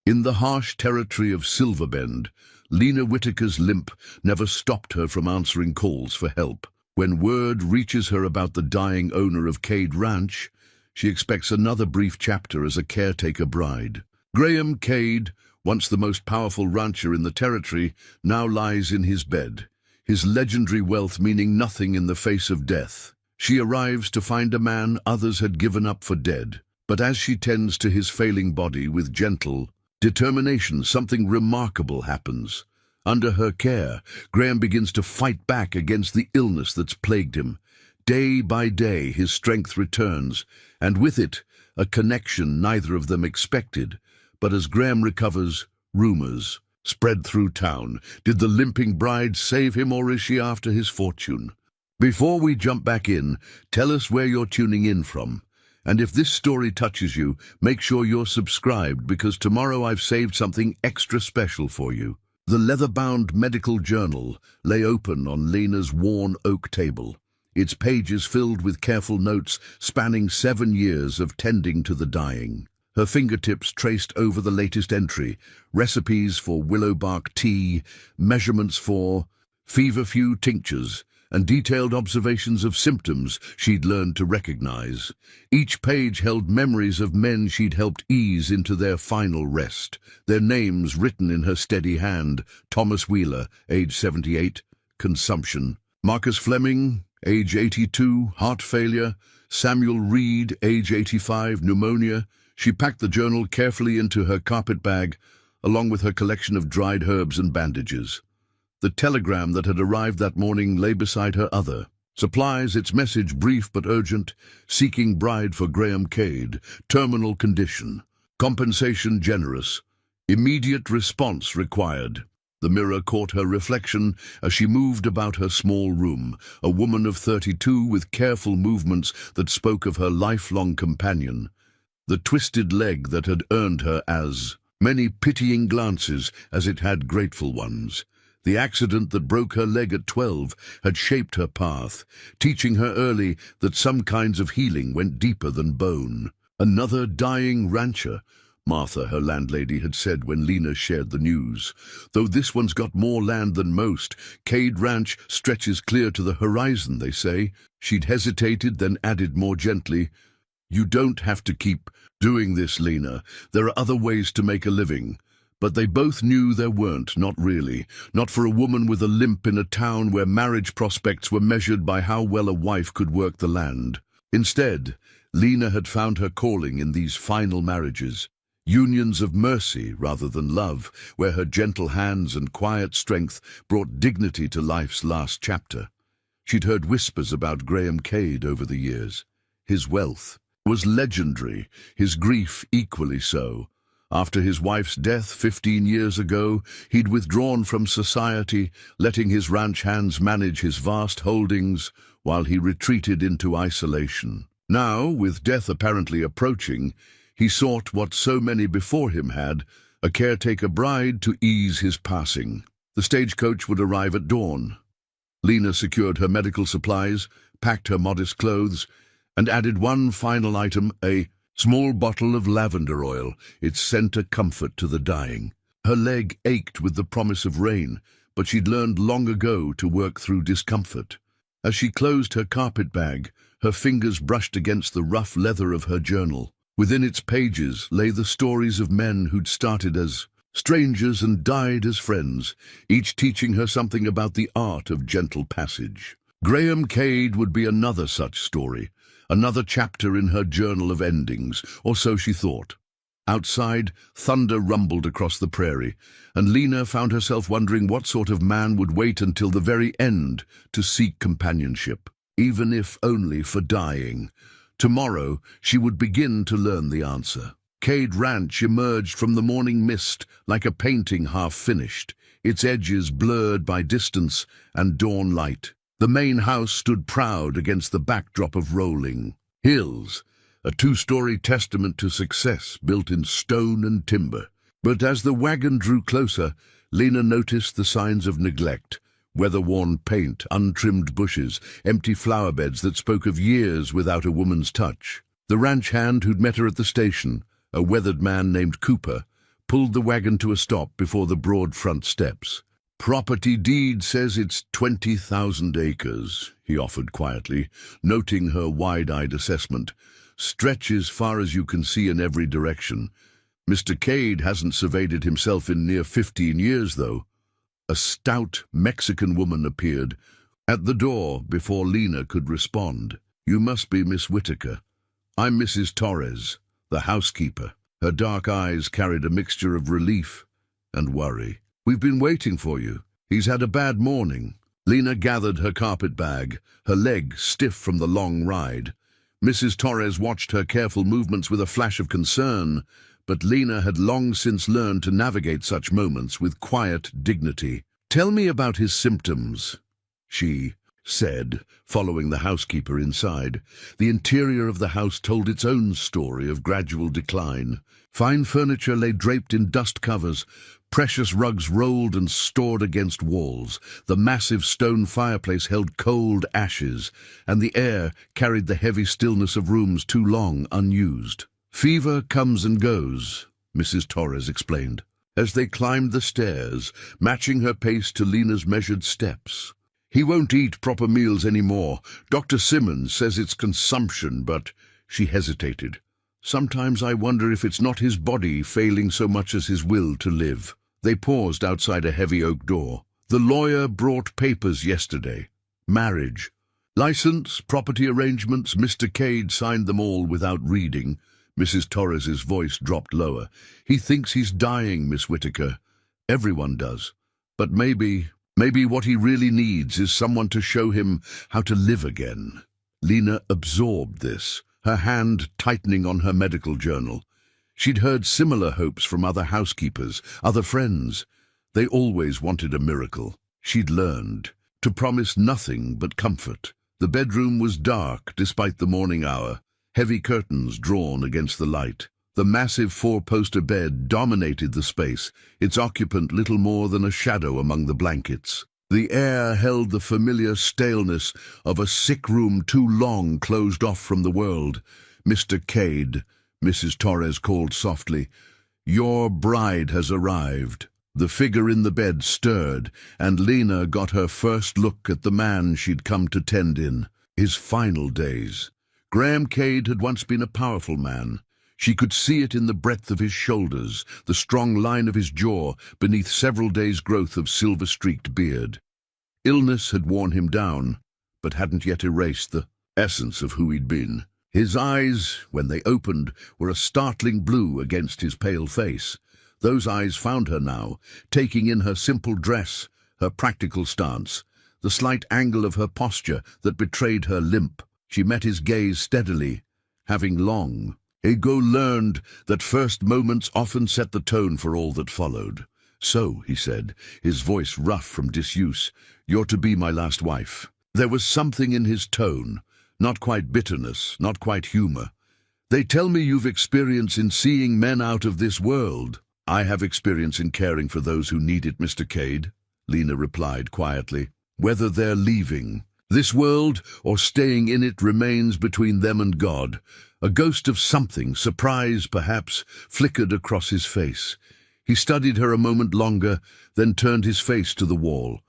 In the harsh territory of Silverbend, Lena Whitaker's limp never stopped her from answering calls for help. When word reaches her about the dying owner of Cade Ranch, she expects another brief chapter as a caretaker bride. Graham Cade, once the most powerful rancher in the territory, now lies in his bed, his legendary wealth meaning nothing in the face of death. She arrives to find a man others had given up for dead, but as she tends to his failing body with gentle determination, something remarkable happens. Under her care, Graham begins to fight back against the illness that's plagued him. Day by day, his strength returns, and with it, a connection neither of them expected. But as Graham recovers, rumors spread through town. Did the limping bride save him, or is she after his fortune? Before we jump back in, tell us where you're tuning in from. And if this story touches you, make sure you're subscribed, because tomorrow I've saved something extra special for you. The leather-bound medical journal lay open on Lena's worn oak table, its pages filled with careful notes spanning 7 years of tending to the dying. Her fingertips traced over the latest entry, recipes for willowbark tea, measurements for feverfew tinctures, and detailed observations of symptoms she'd learned to recognize. Each page held memories of men she'd helped ease into their final rest, their names written in her steady hand: Thomas Wheeler, age 78, consumption; Marcus Fleming, age 82, heart failure; Samuel Reed, age 85, pneumonia. She packed the journal carefully into her carpet bag, along with her collection of dried herbs and bandages. The telegram that had arrived that morning lay beside her other. Supplies, its message brief but urgent: seeking bride for Graham Cade, terminal condition, compensation generous, immediate response required. The mirror caught her reflection as she moved about her small room, a woman of 32 with careful movements that spoke of her lifelong companion. The twisted leg that had earned her as many pitying glances as it had grateful ones. The accident that broke her leg at 12 had shaped her path, teaching her early that some kinds of healing went deeper than bone. Another dying rancher, Martha, her landlady, had said when Lena shared the news. Though this one's got more land than most, Cade Ranch stretches clear to the horizon, they say. She'd hesitated, then added more gently, "You don't have to keep doing this, Lena. There are other ways to make a living." But they both knew there weren't, not really. Not for a woman with a limp in a town where marriage prospects were measured by how well a wife could work the land. Instead, Lena had found her calling in these final marriages, unions of mercy rather than love, where her gentle hands and quiet strength brought dignity to life's last chapter. She'd heard whispers about Graham Cade over the years. His wealth was legendary, his grief equally so. After his wife's death 15 years ago, he'd withdrawn from society, letting his ranch hands manage his vast holdings while he retreated into isolation. Now, with death apparently approaching, he sought what so many before him had, a caretaker bride to ease his passing. The stagecoach would arrive at dawn. Lena secured her medical supplies, packed her modest clothes, and added one final item, a small bottle of lavender oil. It sent a comfort to the dying. Her leg ached with the promise of rain, but she'd learned long ago to work through discomfort. As she closed her carpet bag, her fingers brushed against the rough leather of her journal. Within its pages lay the stories of men who'd started as strangers and died as friends, each teaching her something about the art of gentle passage. Graham Cade would be another such story, another chapter in her journal of endings, or so she thought. Outside, thunder rumbled across the prairie, and Lena found herself wondering what sort of man would wait until the very end to seek companionship, even if only for dying. Tomorrow, she would begin to learn the answer. Cade Ranch emerged from the morning mist like a painting half-finished, its edges blurred by distance and dawn light. The main house stood proud against the backdrop of rolling hills, a two-story testament to success built in stone and timber. But as the wagon drew closer, Lena noticed the signs of neglect: weather-worn paint, untrimmed bushes, empty flower beds that spoke of years without a woman's touch. The ranch hand who'd met her at the station, a weathered man named Cooper, pulled the wagon to a stop before the broad front steps. "Property deed says it's 20,000 acres, he offered quietly, noting her wide-eyed assessment. "Stretch as far as you can see in every direction. Mr. Cade hasn't surveyed it himself in near 15 years, though." A stout Mexican woman appeared at the door before Lena could respond. "You must be Miss Whitaker. I'm Mrs. Torres, the housekeeper." Her dark eyes carried a mixture of relief and worry. "We've been waiting for you. He's had a bad morning." Lena gathered her carpet bag, her leg stiff from the long ride. Mrs. Torres watched her careful movements with a flash of concern, but Lena had long since learned to navigate such moments with quiet dignity. "Tell me about his symptoms," she said, following the housekeeper inside. The interior of the house told its own story of gradual decline. Fine furniture lay draped in dust covers, precious rugs rolled and stored against walls. The massive stone fireplace held cold ashes, and the air carried the heavy stillness of rooms too long unused. "Fever comes and goes," Mrs. Torres explained, as they climbed the stairs, matching her pace to Lena's measured steps. "He won't eat proper meals anymore. Dr. Simmons says it's consumption, but—" She hesitated. "Sometimes I wonder if it's not his body failing so much as his will to live." They paused outside a heavy oak door. "The lawyer brought papers yesterday. Marriage. License, property arrangements. Mr. Cade signed them all without reading." Mrs. Torres's voice dropped lower. "He thinks he's dying, Miss Whitaker. Everyone does. But maybe what he really needs is someone to show him how to live again." Lena absorbed this, her hand tightening on her medical journal. She'd heard similar hopes from other housekeepers, other friends. They always wanted a miracle. She'd learned to promise nothing but comfort. The bedroom was dark despite the morning hour, heavy curtains drawn against the light. The massive four-poster bed dominated the space, its occupant little more than a shadow among the blankets. The air held the familiar staleness of a sick room too long closed off from the world. "Mr. Cade," Mrs. Torres called softly, "your bride has arrived." The figure in the bed stirred, and Lena got her first look at the man she'd come to tend in. His final days. Graham Cade had once been a powerful man. She could see it in the breadth of his shoulders, the strong line of his jaw beneath several days' growth of silver-streaked beard. Illness had worn him down, but hadn't yet erased the essence of who he'd been. His eyes, when they opened, were a startling blue against his pale face. Those eyes found her now, taking in her simple dress, her practical stance, the slight angle of her posture that betrayed her limp. She met his gaze steadily, having long ago learned that first moments often set the tone for all that followed. "So," he said, his voice rough from disuse, "you're to be my last wife." There was something in his tone, not quite bitterness, not quite humor. "They tell me you've experience in seeing men out of this world." "I have experience in caring for those who need it, Mr. Cade," Lena replied quietly. "Whether they're leaving this world or staying in it remains between them and God." A ghost of something, surprise perhaps, flickered across his face. He studied her a moment longer, then turned his face to the wall.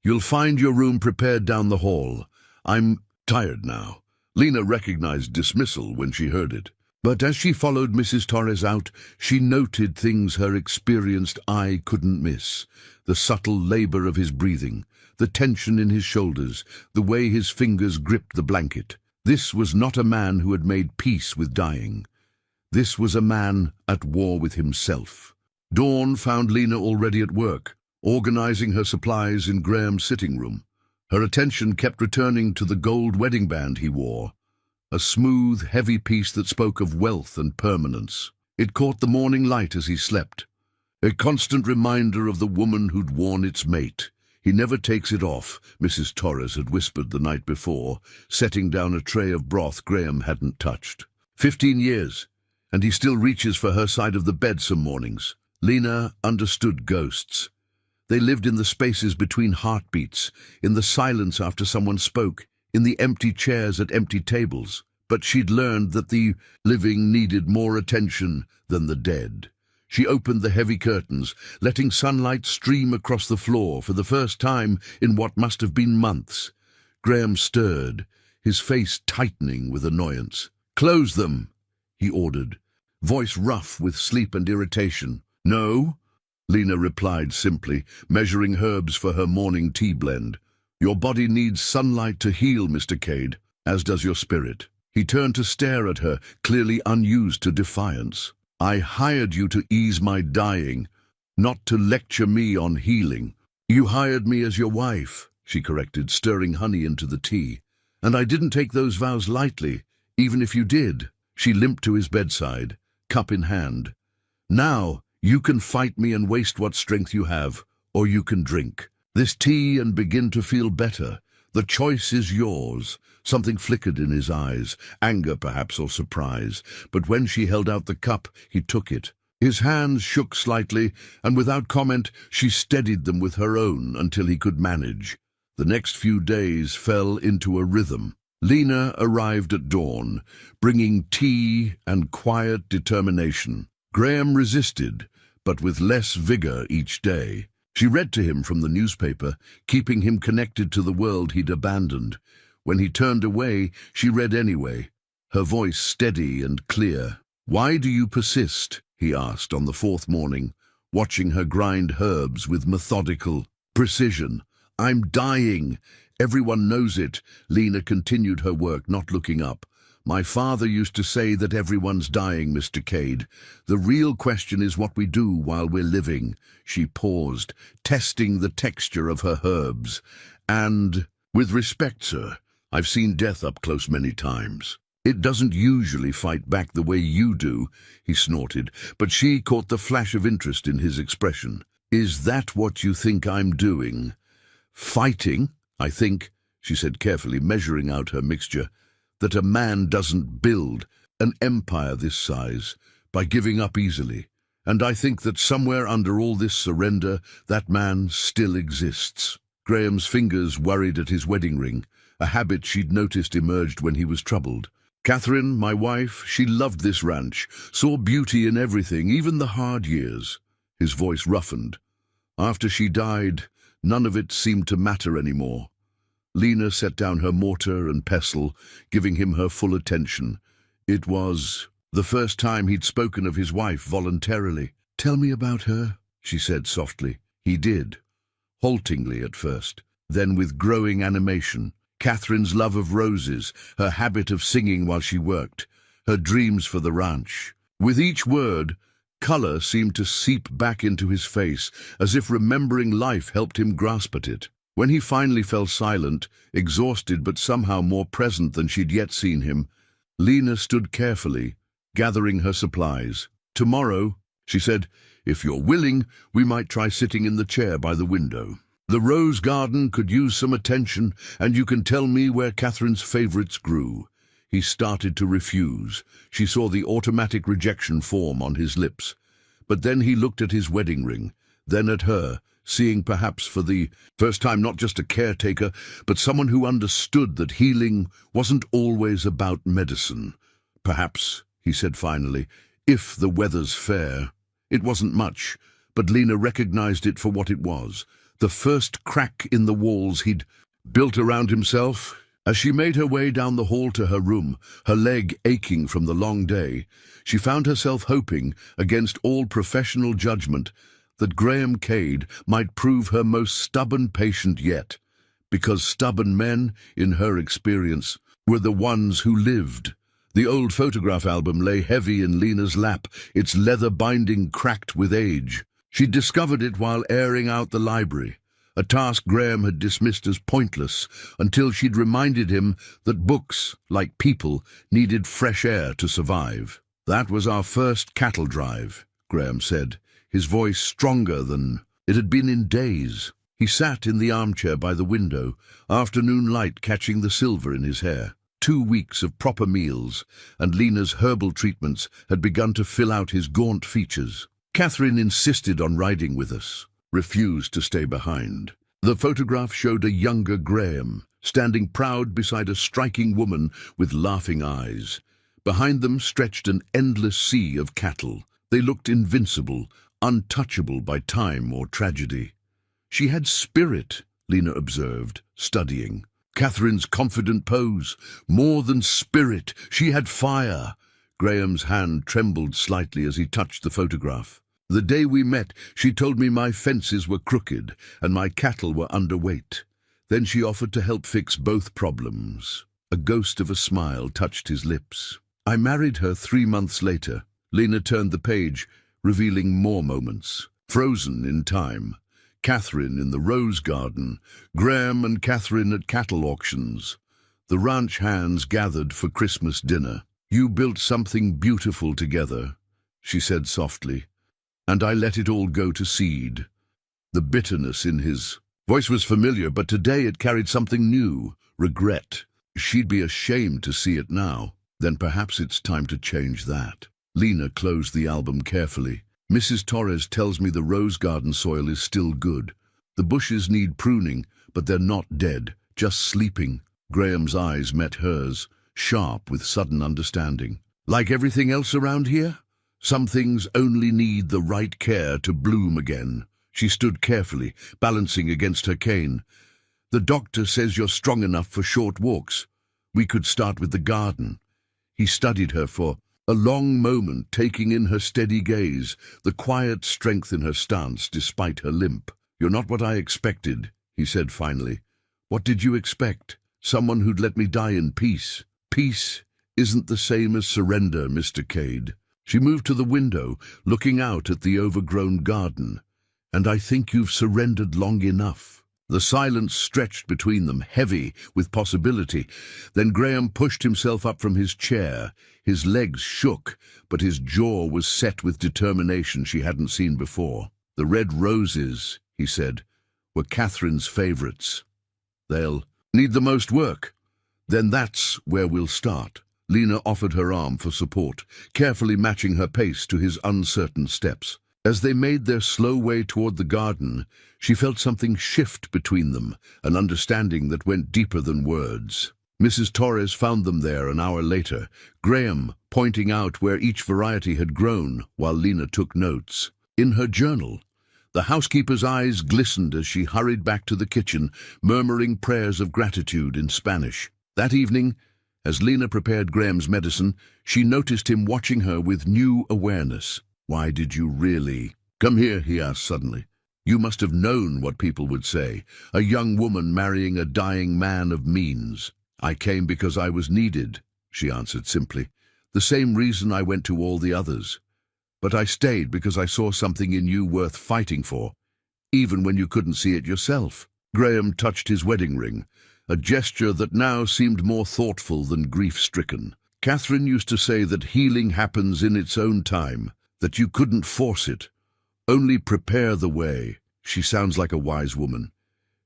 "You'll find your room prepared down the hall. I'm tired now." Lena recognized dismissal when she heard it. But as she followed Mrs. Torres out, she noted things her experienced eye couldn't miss. The subtle labor of his breathing, the tension in his shoulders, the way his fingers gripped the blanket. This was not a man who had made peace with dying. This was a man at war with himself. Dawn found Lena already at work, organizing her supplies in Graham's sitting room. Her attention kept returning to the gold wedding band he wore, a smooth, heavy piece that spoke of wealth and permanence. It caught the morning light as he slept, a constant reminder of the woman who'd worn its mate. "He never takes it off," Mrs. Torres had whispered the night before, setting down a tray of broth Graham hadn't touched. 15 years, and he still reaches for her side of the bed some mornings. Lena understood ghosts. They lived in the spaces between heartbeats, in the silence after someone spoke, in the empty chairs at empty tables. But she'd learned that the living needed more attention than the dead. She opened the heavy curtains, letting sunlight stream across the floor for the first time in what must have been months. Graham stirred, his face tightening with annoyance. "Close them," he ordered, voice rough with sleep and irritation. "No," Lena replied simply, measuring herbs for her morning tea blend. "Your body needs sunlight to heal, Mr. Cade, as does your spirit." He turned to stare at her, clearly unused to defiance. "I hired you to ease my dying, not to lecture me on healing." "You hired me as your wife," she corrected, stirring honey into the tea. "And I didn't take those vows lightly, even if you did." She limped to his bedside, cup in hand. "Now, you can fight me and waste what strength you have, or you can drink this tea and begin to feel better. The choice is yours." Something flickered in his eyes, anger perhaps or surprise, but when she held out the cup, he took it. His hands shook slightly, and without comment, she steadied them with her own until he could manage. The next few days fell into a rhythm. Lena arrived at dawn, bringing tea and quiet determination. Graham resisted, but with less vigor each day. She read to him from the newspaper, keeping him connected to the world he'd abandoned. When he turned away, she read anyway, her voice steady and clear. "Why do you persist?" he asked on the fourth morning, watching her grind herbs with methodical precision. "I'm dying. Everyone knows it." Lena continued her work, not looking up. "My father used to say that everyone's dying, Mr. Cade. The real question is what we do while we're living." She paused, testing the texture of her herbs. "And, with respect, sir, I've seen death up close many times. It doesn't usually fight back the way you do," he snorted, but she caught the flash of interest in his expression. "Is that what you think I'm doing?" "Fighting, I think," she said carefully, measuring out her mixture, "that a man doesn't build an empire this size by giving up easily. And I think that somewhere under all this surrender, that man still exists." Graham's fingers worried at his wedding ring, a habit she'd noticed emerged when he was troubled. "Catherine, my wife, she loved this ranch, saw beauty in everything, even the hard years." His voice roughened. "After she died, none of it seemed to matter anymore." Lena set down her mortar and pestle, giving him her full attention. It was the first time he'd spoken of his wife voluntarily. "Tell me about her," she said softly. He did, haltingly at first, then with growing animation. Catherine's love of roses, her habit of singing while she worked, her dreams for the ranch. With each word, color seemed to seep back into his face, as if remembering life helped him grasp at it. When he finally fell silent, exhausted but somehow more present than she'd yet seen him, Lena stood carefully, gathering her supplies. "Tomorrow," she said, "if you're willing, we might try sitting in the chair by the window. The rose garden could use some attention, and you can tell me where Catherine's favorites grew." He started to refuse. She saw the automatic rejection form on his lips. But then he looked at his wedding ring, then at her, seeing perhaps for the first time not just a caretaker, but someone who understood that healing wasn't always about medicine. "Perhaps," he said finally, "if the weather's fair." It wasn't much, but Lena recognized it for what it was. The first crack in the walls he'd built around himself. As she made her way down the hall to her room, her leg aching from the long day, she found herself hoping, against all professional judgment, that Graham Cade might prove her most stubborn patient yet, because stubborn men, in her experience, were the ones who lived. The old photograph album lay heavy in Lena's lap, its leather binding cracked with age. She'd discovered it while airing out the library, a task Graham had dismissed as pointless until she'd reminded him that books, like people, needed fresh air to survive. "That was our first cattle drive," Graham said, his voice stronger than it had been in days. He sat in the armchair by the window, afternoon light catching the silver in his hair. 2 weeks of proper meals, and Lena's herbal treatments had begun to fill out his gaunt features. Catherine insisted on riding with us, refused to stay behind. The photograph showed a younger Graham, standing proud beside a striking woman with laughing eyes. Behind them stretched an endless sea of cattle, They looked invincible, untouchable by time or tragedy. She had spirit, Lena observed, studying. Catherine's confident pose. More than spirit, she had fire. Graham's hand trembled slightly as he touched the photograph. The day we met, she told me my fences were crooked and my cattle were underweight. Then she offered to help fix both problems. A ghost of a smile touched his lips. I married her 3 months later. Lena turned the page, revealing more moments. Frozen in time. Catherine in the rose garden. Graham and Catherine at cattle auctions. The ranch hands gathered for Christmas dinner. You built something beautiful together, she said softly, and I let it all go to seed. The bitterness in his voice was familiar, but today it carried something new, regret. She'd be ashamed to see it now. Then perhaps it's time to change that. Lena closed the album carefully. Mrs. Torres tells me the rose garden soil is still good. The bushes need pruning, but they're not dead, just sleeping. Graham's eyes met hers, sharp with sudden understanding. Like everything else around here? Some things only need the right care to bloom again. She stood carefully, balancing against her cane. The doctor says you're strong enough for short walks. We could start with the garden. He studied her for a long moment, taking in her steady gaze, the quiet strength in her stance despite her limp. You're not what I expected, he said finally. What did you expect? Someone who'd let me die in peace. Peace isn't the same as surrender, Mr. Cade. She moved to the window, looking out at the overgrown garden. And I think you've surrendered long enough. The silence stretched between them, heavy with possibility. Then Graham pushed himself up from his chair. His legs shook, but his jaw was set with determination she hadn't seen before. The red roses, he said, were Catherine's favorites. They'll need the most work. Then that's where we'll start. Lena offered her arm for support, carefully matching her pace to his uncertain steps. As they made their slow way toward the garden, she felt something shift between them, an understanding that went deeper than words. Mrs. Torres found them there an hour later, Graham pointing out where each variety had grown while Lena took notes. In her journal, the housekeeper's eyes glistened as she hurried back to the kitchen, murmuring prayers of gratitude in Spanish. That evening, as Lena prepared Graham's medicine, she noticed him watching her with new awareness. Why did you really? Come here, he asked suddenly. You must have known what people would say. A young woman marrying a dying man of means. I came because I was needed, she answered simply. The same reason I went to all the others. But I stayed because I saw something in you worth fighting for, even when you couldn't see it yourself. Graham touched his wedding ring, a gesture that now seemed more thoughtful than grief-stricken. Catherine used to say that healing happens in its own time, that you couldn't force it, only prepare the way. She sounds like a wise woman.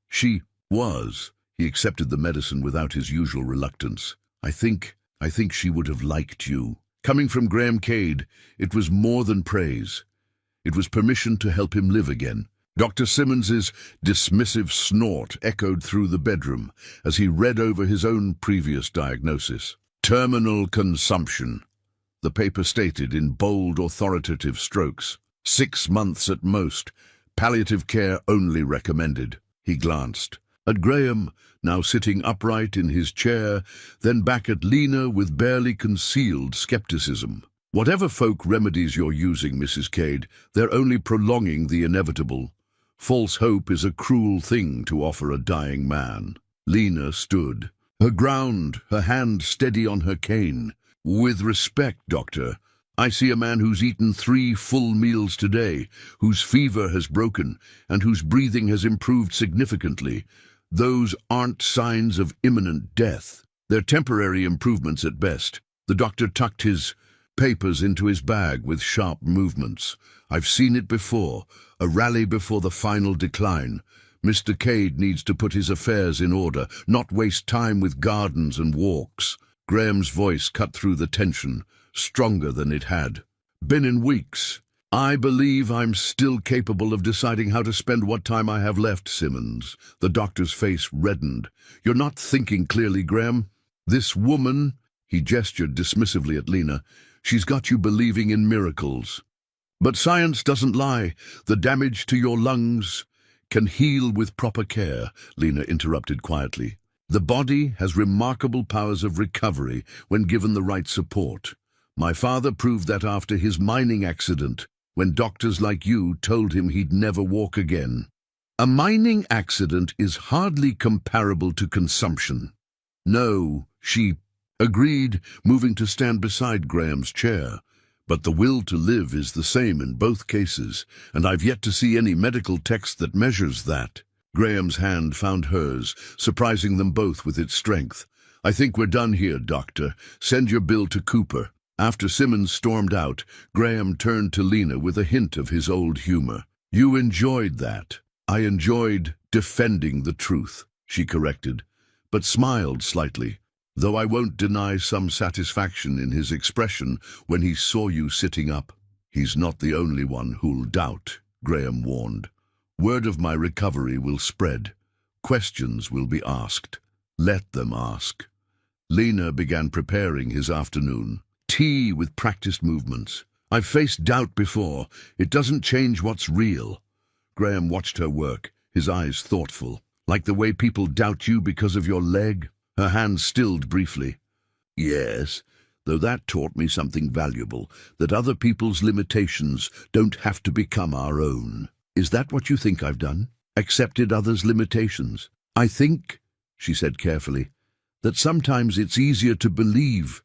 She was. He accepted the medicine without his usual reluctance. I think she would have liked you. Coming from Graham Cade, it was more than praise. It was permission to help him live again. Dr. Simmons's dismissive snort echoed through the bedroom as he read over his own previous diagnosis. Terminal consumption, the paper stated in bold, authoritative strokes. 6 months at most. Palliative care only recommended. He glanced at Graham, now sitting upright in his chair, then back at Lena with barely concealed skepticism. Whatever folk remedies you're using, Mrs. Cade, they're only prolonging the inevitable. False hope is a cruel thing to offer a dying man. Lena stood, her ground, her hand steady on her cane. With respect, Doctor, I see a man who's eaten 3 full meals today, whose fever has broken, and whose breathing has improved significantly. Those aren't signs of imminent death. They're temporary improvements at best. The doctor tucked his papers into his bag with sharp movements. I've seen it before, a rally before the final decline. Mr. Cade needs to put his affairs in order, not waste time with gardens and walks. Graham's voice cut through the tension, stronger than it had been in weeks. I believe I'm still capable of deciding how to spend what time I have left, Simmons. The doctor's face reddened. You're not thinking clearly, Graham. This woman, he gestured dismissively at Lena, she's got you believing in miracles. But science doesn't lie. The damage to your lungs can heal with proper care, Lena interrupted quietly. The body has remarkable powers of recovery when given the right support. My father proved that after his mining accident, when doctors like you told him he'd never walk again. A mining accident is hardly comparable to consumption. No, she agreed, moving to stand beside Graham's chair. But the will to live is the same in both cases, and I've yet to see any medical text that measures that. Graham's hand found hers, surprising them both with its strength. I think we're done here, Doctor. Send your bill to Cooper. After Simmons stormed out, Graham turned to Lena with a hint of his old humor. You enjoyed that. I enjoyed defending the truth, she corrected, but smiled slightly, though I won't deny some satisfaction in his expression when he saw you sitting up. He's not the only one who'll doubt, Graham warned. Word of my recovery will spread. Questions will be asked. Let them ask. Lena began preparing his afternoon. Tea with practiced movements. I've faced doubt before. It doesn't change what's real. Graham watched her work, his eyes thoughtful. Like the way people doubt you because of your leg? Her hand stilled briefly. Yes, though that taught me something valuable, that other people's limitations don't have to become our own. Is that what you think I've done? Accepted others' limitations? I think, she said carefully, that sometimes it's easier to believe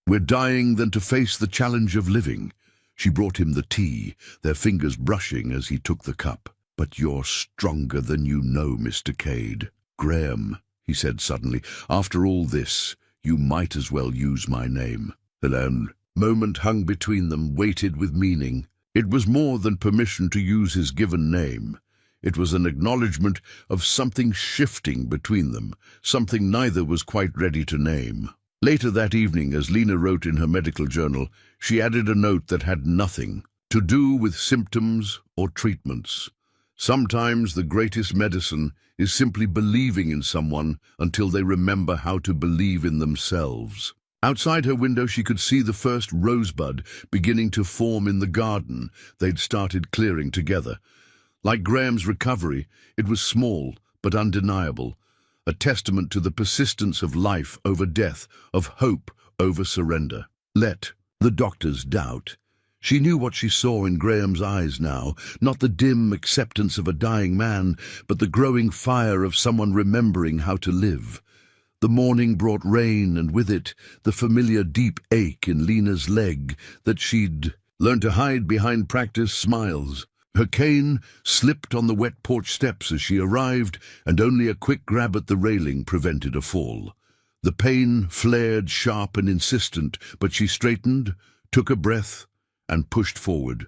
we're dying than to face the challenge of living. She brought him the tea, their fingers brushing as he took the cup. But you're stronger than you know, Mr. Cade. Graham, he said suddenly, after all this, you might as well use my name. The moment hung between them, weighted with meaning. It was more than permission to use his given name. It was an acknowledgement of something shifting between them, something neither was quite ready to name. Later that evening, as Lena wrote in her medical journal, she added a note that had nothing to do with symptoms or treatments. Sometimes the greatest medicine is simply believing in someone until they remember how to believe in themselves. Outside her window she could see the first rosebud beginning to form in the garden they'd started clearing together. Like Graham's recovery, it was small but undeniable, a testament to the persistence of life over death, of hope over surrender. Let the doctors doubt. She knew what she saw in Graham's eyes now, not the dim acceptance of a dying man, but the growing fire of someone remembering how to live. The morning brought rain, and with it the familiar deep ache in Lena's leg that she'd learned to hide behind practice smiles. Her cane slipped on the wet porch steps as she arrived, and only a quick grab at the railing prevented a fall. The pain flared sharp and insistent, but she straightened, took a breath, and pushed forward,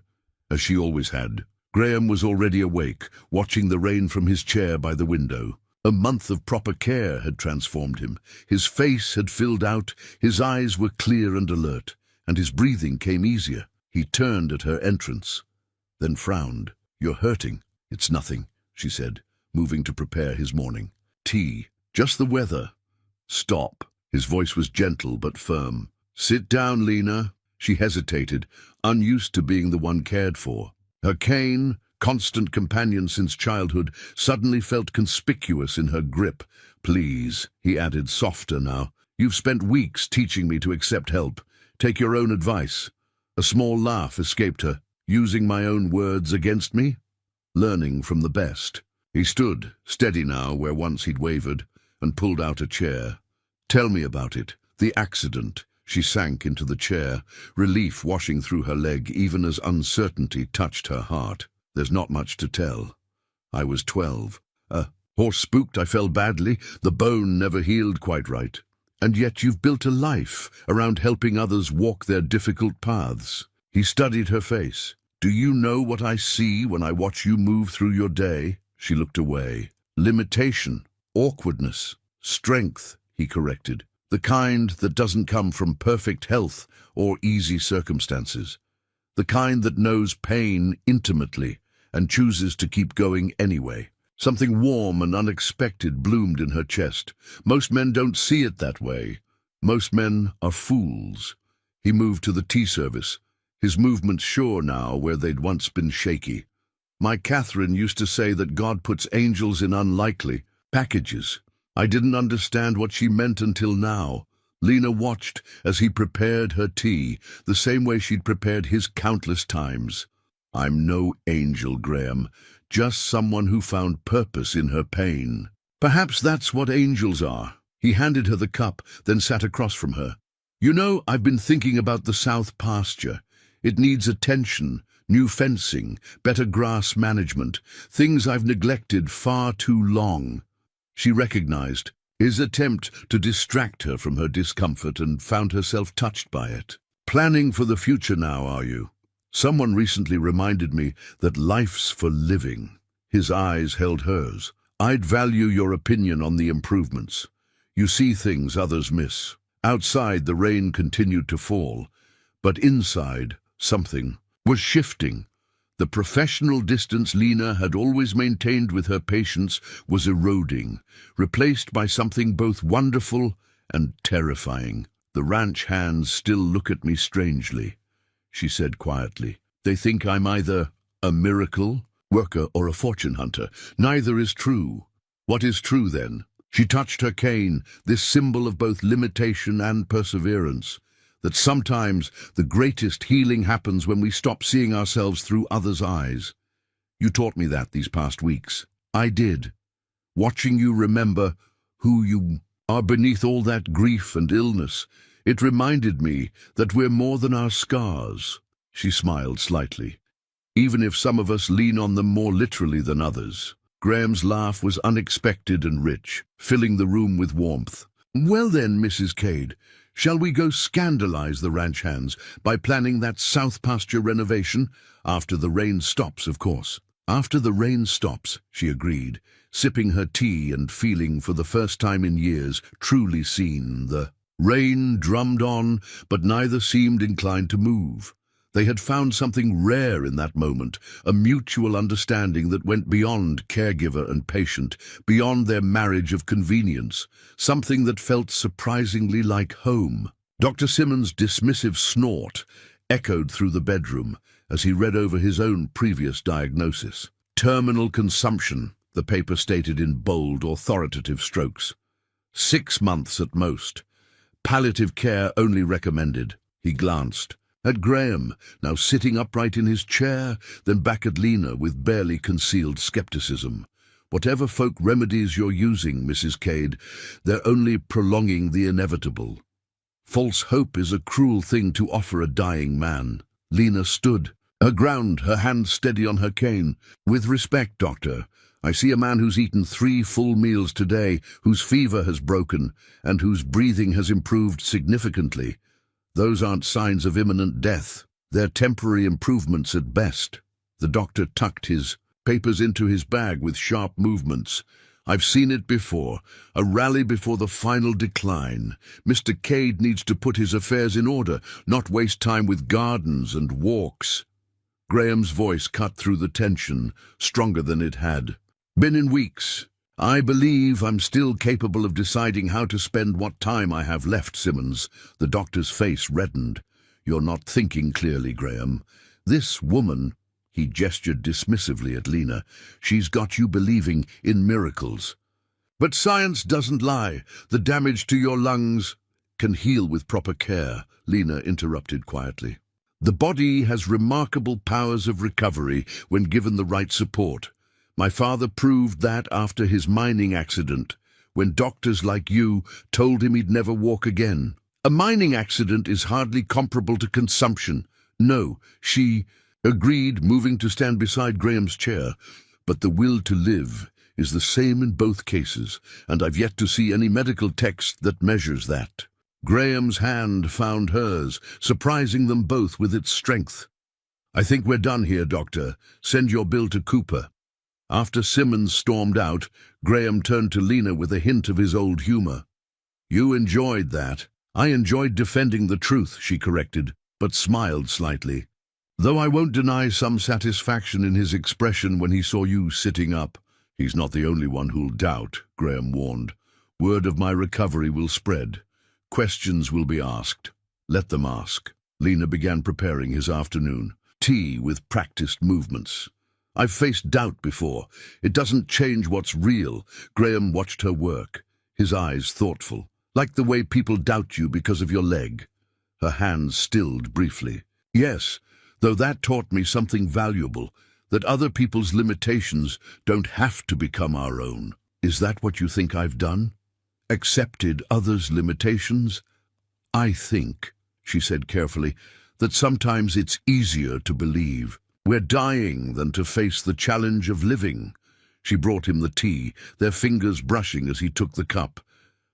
as she always had. Graham was already awake, watching the rain from his chair by the window. A month of proper care had transformed him. His face had filled out, his eyes were clear and alert, and his breathing came easier. He turned at her entrance, then frowned. You're hurting. It's nothing, she said, moving to prepare his morning. Tea. Just the weather. Stop. His voice was gentle but firm. Sit down, Lena. She hesitated, unused to being the one cared for. Her cane, constant companion since childhood, suddenly felt conspicuous in her grip. Please, he added, softer now. You've spent weeks teaching me to accept help. Take your own advice. A small laugh escaped her. Using my own words against me? Learning from the best. He stood, steady now where once he'd wavered, and pulled out a chair. Tell me about it. The accident. She sank into the chair, relief washing through her leg even as uncertainty touched her heart. There's not much to tell. I was 12. Horse spooked, I fell badly. The bone never healed quite right. And yet you've built a life around helping others walk their difficult paths. He studied her face. Do you know what I see when I watch you move through your day? She looked away. Limitation, awkwardness, strength, he corrected. The kind that doesn't come from perfect health or easy circumstances. The kind that knows pain intimately and chooses to keep going anyway. Something warm and unexpected bloomed in her chest. Most men don't see it that way. Most men are fools. He moved to the tea service, his movements sure now where they'd once been shaky. My Catherine used to say that God puts angels in unlikely packages. I didn't understand what she meant until now. Lena watched as he prepared her tea, the same way she'd prepared his countless times. I'm no angel, Graham, just someone who found purpose in her pain. Perhaps that's what angels are. He handed her the cup, then sat across from her. You know, I've been thinking about the south pasture. It needs attention, new fencing, better grass management, things I've neglected far too long. She recognized his attempt to distract her from her discomfort and found herself touched by it. Planning for the future now, are you? Someone recently reminded me that life's for living. His eyes held hers. I'd value your opinion on the improvements. You see things others miss. Outside, the rain continued to fall, but inside, something was shifting. The professional distance Lena had always maintained with her patients was eroding, replaced by something both wonderful and terrifying. The ranch hands still look at me strangely, she said quietly. They think I'm either a miracle worker or a fortune hunter. Neither is true. What is true then? She touched her cane, this symbol of both limitation and perseverance. That sometimes the greatest healing happens when we stop seeing ourselves through others' eyes. You taught me that these past weeks. I did. Watching you remember who you are beneath all that grief and illness, it reminded me that we're more than our scars. She smiled slightly. Even if some of us lean on them more literally than others. Graham's laugh was unexpected and rich, filling the room with warmth. Well then, Mrs. Cade, shall we go scandalize the ranch hands by planning that south pasture renovation? After the rain stops, of course. After the rain stops, she agreed, sipping her tea and feeling for the first time in years truly seen. The rain drummed on, but neither seemed inclined to move. They had found something rare in that moment, a mutual understanding that went beyond caregiver and patient, beyond their marriage of convenience, something that felt surprisingly like home. Dr. Simmons' dismissive snort echoed through the bedroom as he read over his own previous diagnosis. Terminal consumption, the paper stated in bold, authoritative strokes. 6 months at most. Palliative care only recommended. He glanced at Graham, now sitting upright in his chair, then back at Lena with barely concealed skepticism. Whatever folk remedies you're using, Mrs. Cade, they're only prolonging the inevitable. False hope is a cruel thing to offer a dying man. Lena stood, her ground, her hand steady on her cane. With respect, doctor, I see a man who's eaten 3 full meals today, whose fever has broken, and whose breathing has improved significantly. Those aren't signs of imminent death. They're temporary improvements at best. The doctor tucked his papers into his bag with sharp movements. I've seen it before, a rally before the final decline. Mr. Cade needs to put his affairs in order, not waste time with gardens and walks. Graham's voice cut through the tension, stronger than it had been in weeks. I believe I'm still capable of deciding how to spend what time I have left, Simmons. The doctor's face reddened. You're not thinking clearly, Graham. This woman, he gestured dismissively at Lena, she's got you believing in miracles. But science doesn't lie. The damage to your lungs can heal with proper care, Lena interrupted quietly. The body has remarkable powers of recovery when given the right support. My father proved that after his mining accident, when doctors like you told him he'd never walk again. A mining accident is hardly comparable to consumption. No, she agreed, moving to stand beside Graham's chair. But the will to live is the same in both cases, and I've yet to see any medical text that measures that. Graham's hand found hers, surprising them both with its strength. I think we're done here, doctor. Send your bill to Cooper. After Simmons stormed out, Graham turned to Lena with a hint of his old humor. You enjoyed that. I enjoyed defending the truth, she corrected, but smiled slightly. Though I won't deny some satisfaction in his expression when he saw you sitting up. He's not the only one who'll doubt, Graham warned. Word of my recovery will spread. Questions will be asked. Let them ask. Lena began preparing his afternoon. Tea with practiced movements. I've faced doubt before. It doesn't change what's real. Graham watched her work, his eyes thoughtful, like the way people doubt you because of your leg. Her hands stilled briefly. Yes, though that taught me something valuable, that other people's limitations don't have to become our own. Is that what you think I've done? Accepted others' limitations? I think, she said carefully, that sometimes it's easier to believe we're dying than to face the challenge of living. She brought him the tea, their fingers brushing as he took the cup.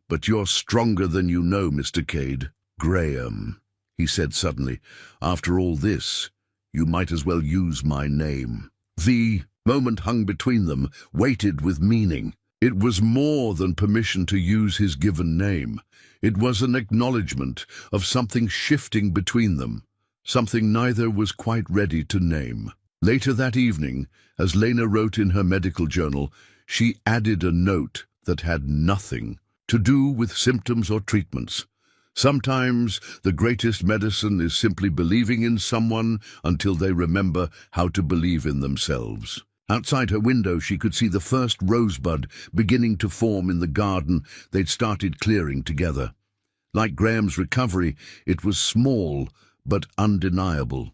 But you're stronger than you know, Mr. Cade. Graham, he said suddenly, after all this, you might as well use my name. The moment hung between them, weighted with meaning. It was more than permission to use his given name. It was an acknowledgement of something shifting between them, something neither was quite ready to name. Later that evening, as Lena wrote in her medical journal, she added a note that had nothing to do with symptoms or treatments. Sometimes the greatest medicine is simply believing in someone until they remember how to believe in themselves. Outside her window, she could see the first rosebud beginning to form in the garden they'd started clearing together. Like Graham's recovery, it was small but undeniable,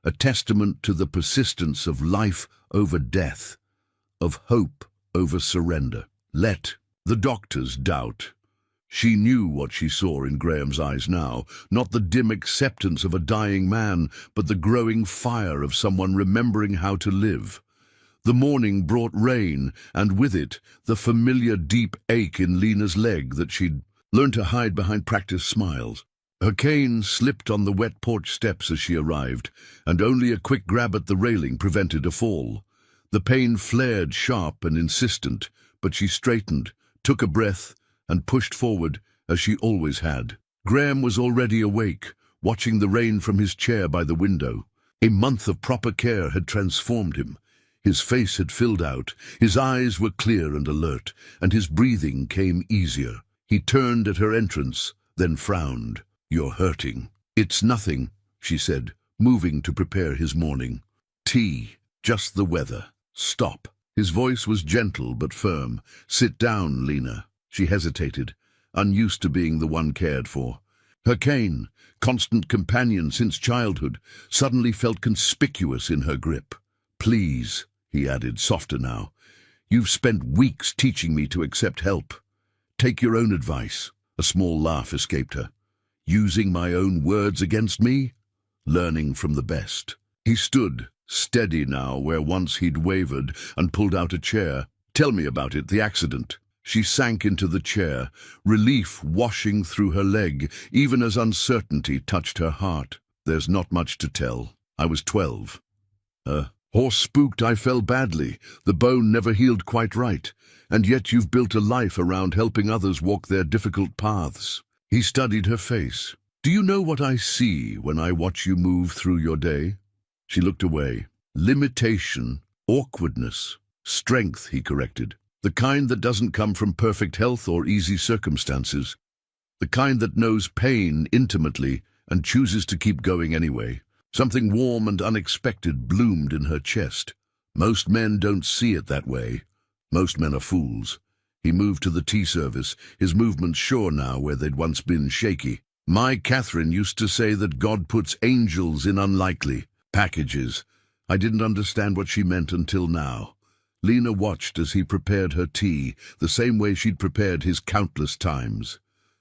a testament to the persistence of life over death, of hope over surrender. Let the doctors doubt. She knew what she saw in Graham's eyes now, not the dim acceptance of a dying man, but the growing fire of someone remembering how to live. The morning brought rain, and with it, the familiar deep ache in Lena's leg that she'd learned to hide behind practiced smiles. Her cane slipped on the wet porch steps as she arrived, and only a quick grab at the railing prevented a fall. The pain flared sharp and insistent, but she straightened, took a breath, and pushed forward as she always had. Graham was already awake, watching the rain from his chair by the window. A month of proper care had transformed him. His face had filled out, his eyes were clear and alert, and his breathing came easier. He turned at her entrance, then frowned. "You're hurting." "It's nothing," she said, moving to prepare his morning. "Tea, just the weather. Stop." His voice was gentle but firm. "Sit down, Lena." She hesitated, unused to being the one cared for. Her cane, constant companion since childhood, suddenly felt conspicuous in her grip. "Please," he added, softer now. "You've spent weeks teaching me to accept help. Take your own advice." A small laugh escaped her. "Using my own words against me? Learning from the best." He stood, steady now where once he'd wavered, and pulled out a chair. "Tell me about it, the accident." She sank into the chair, relief washing through her leg, even as uncertainty touched her heart. "There's not much to tell. I was 12. Horse spooked. I fell badly. The bone never healed quite right. And yet you've built a life around helping others walk their difficult paths." He studied her face. "Do you know what I see when I watch you move through your day?" She looked away. "Limitation, awkwardness, strength," he corrected. "The kind that doesn't come from perfect health or easy circumstances. The kind that knows pain intimately and chooses to keep going anyway." Something warm and unexpected bloomed in her chest. Most men don't see it that way. Most men are fools. He moved to the tea service, his movements sure now where they'd once been shaky. "My Catherine used to say that God puts angels in unlikely packages." I didn't understand what she meant until now. Lena watched as he prepared her tea, the same way she'd prepared his countless times.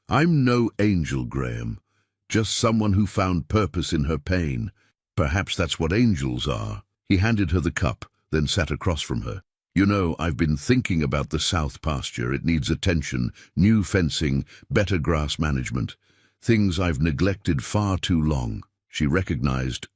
"I'm no angel, Graham. Just someone who found purpose in her pain. Perhaps that's what angels are." He handed her the cup, then sat across from her. "You know, I've been thinking about the south pasture. It needs attention, new fencing, better grass management. Things I've neglected far too long." She recognized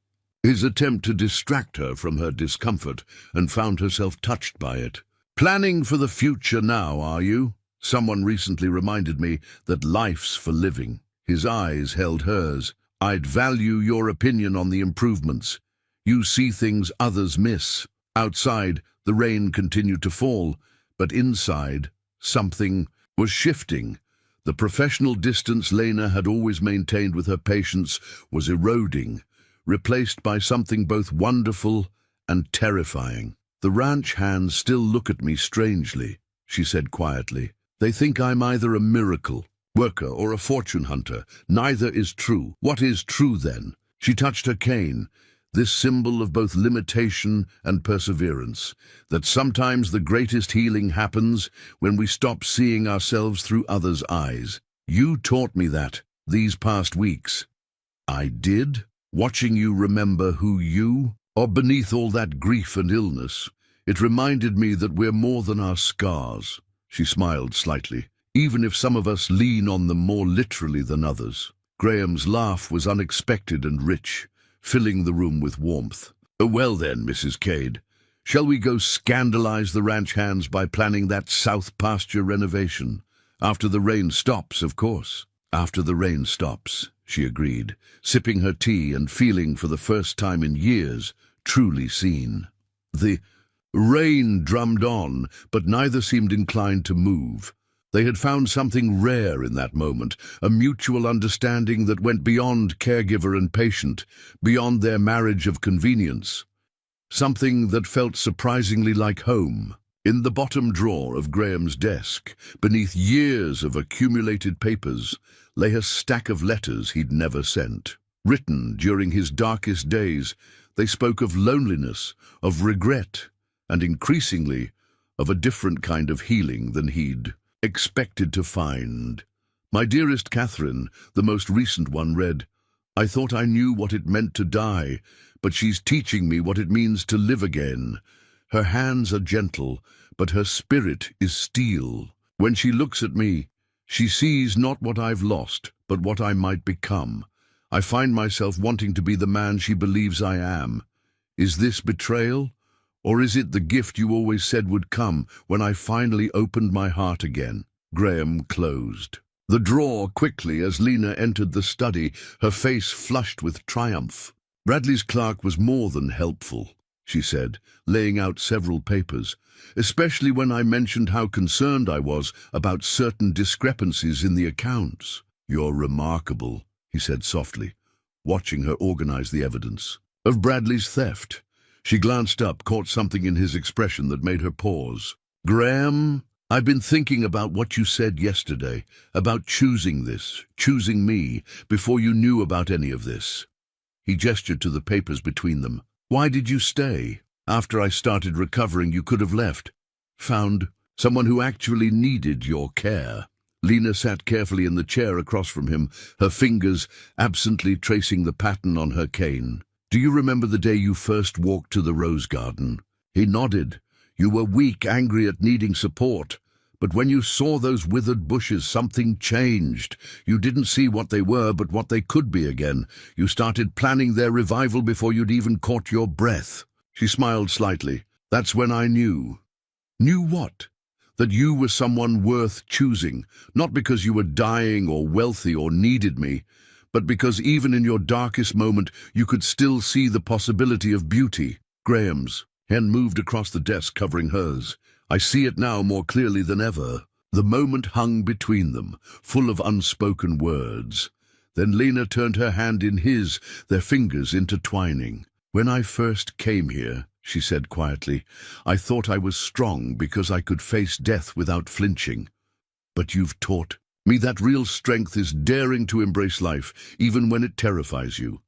his attempt to distract her from her discomfort and found herself touched by it. "Planning for the future now, are you? Someone recently reminded me that life's for living." His eyes held hers. "I'd value your opinion on the improvements. You see things others miss." Outside, the rain continued to fall, but inside, something was shifting. The professional distance Lena had always maintained with her patients was eroding, replaced by something both wonderful and terrifying. "The ranch hands still look at me strangely," she said quietly. "They think I'm either a miracle worker or a fortune hunter. Neither is true. What is true then?" She touched her cane, this symbol of both limitation and perseverance, that sometimes the greatest healing happens when we stop seeing ourselves through others' eyes. "You taught me that these past weeks." "I did? Watching you remember who you are beneath all that grief and illness. It reminded me that we're more than our scars." She smiled slightly. "Even if some of us lean on them more literally than others." Graham's laugh was unexpected and rich, filling the room with warmth. "Well then, Mrs. Cade, shall we go scandalize the ranch hands by planning that south pasture renovation? After the rain stops, of course." "After the rain stops," she agreed, sipping her tea and feeling for the first time in years truly seen. The rain drummed on, but neither seemed inclined to move. They had found something rare in that moment, a mutual understanding that went beyond caregiver and patient, beyond their marriage of convenience. Something that felt surprisingly like home. In the bottom drawer of Graham's desk, beneath years of accumulated papers, lay a stack of letters he'd never sent. Written during his darkest days, they spoke of loneliness, of regret, and increasingly, of a different kind of healing than he'd expected to find. "My dearest Catherine," the most recent one read, "I thought I knew what it meant to die, but she's teaching me what it means to live again. Her hands are gentle, but her spirit is steel. When she looks at me, she sees not what I've lost, but what I might become. I find myself wanting to be the man she believes I am. Is this betrayal? Or is it the gift you always said would come when I finally opened my heart again?" Graham closed the drawer quickly as Lena entered the study, her face flushed with triumph. "Bradley's clerk was more than helpful," she said, laying out several papers, "especially when I mentioned how concerned I was about certain discrepancies in the accounts." "You're remarkable," he said softly, watching her organize the evidence. "Of Bradley's theft." She glanced up, caught something in his expression that made her pause. "Graham, I've been thinking about what you said yesterday, about choosing this, choosing me, before you knew about any of this." He gestured to the papers between them. "Why did you stay? After I started recovering, you could have left. Found someone who actually needed your care." Lena sat carefully in the chair across from him, her fingers absently tracing the pattern on her cane. "Do you remember the day you first walked to the rose garden?" He nodded. "You were weak, angry at needing support. But when you saw those withered bushes, something changed. You didn't see what they were, but what they could be again. You started planning their revival before you'd even caught your breath." She smiled slightly. "That's when I knew." "Knew what?" "That you were someone worth choosing, not because you were dying or wealthy or needed me, but because even in your darkest moment you could still see the possibility of beauty." Graham's hand moved across the desk, covering hers. "I see it now more clearly than ever." The moment hung between them, full of unspoken words. Then Lena turned her hand in his, their fingers intertwining. "When I first came here," she said quietly, "I thought I was strong because I could face death without flinching. But you've taught me that real strength is daring to embrace life, even when it terrifies you."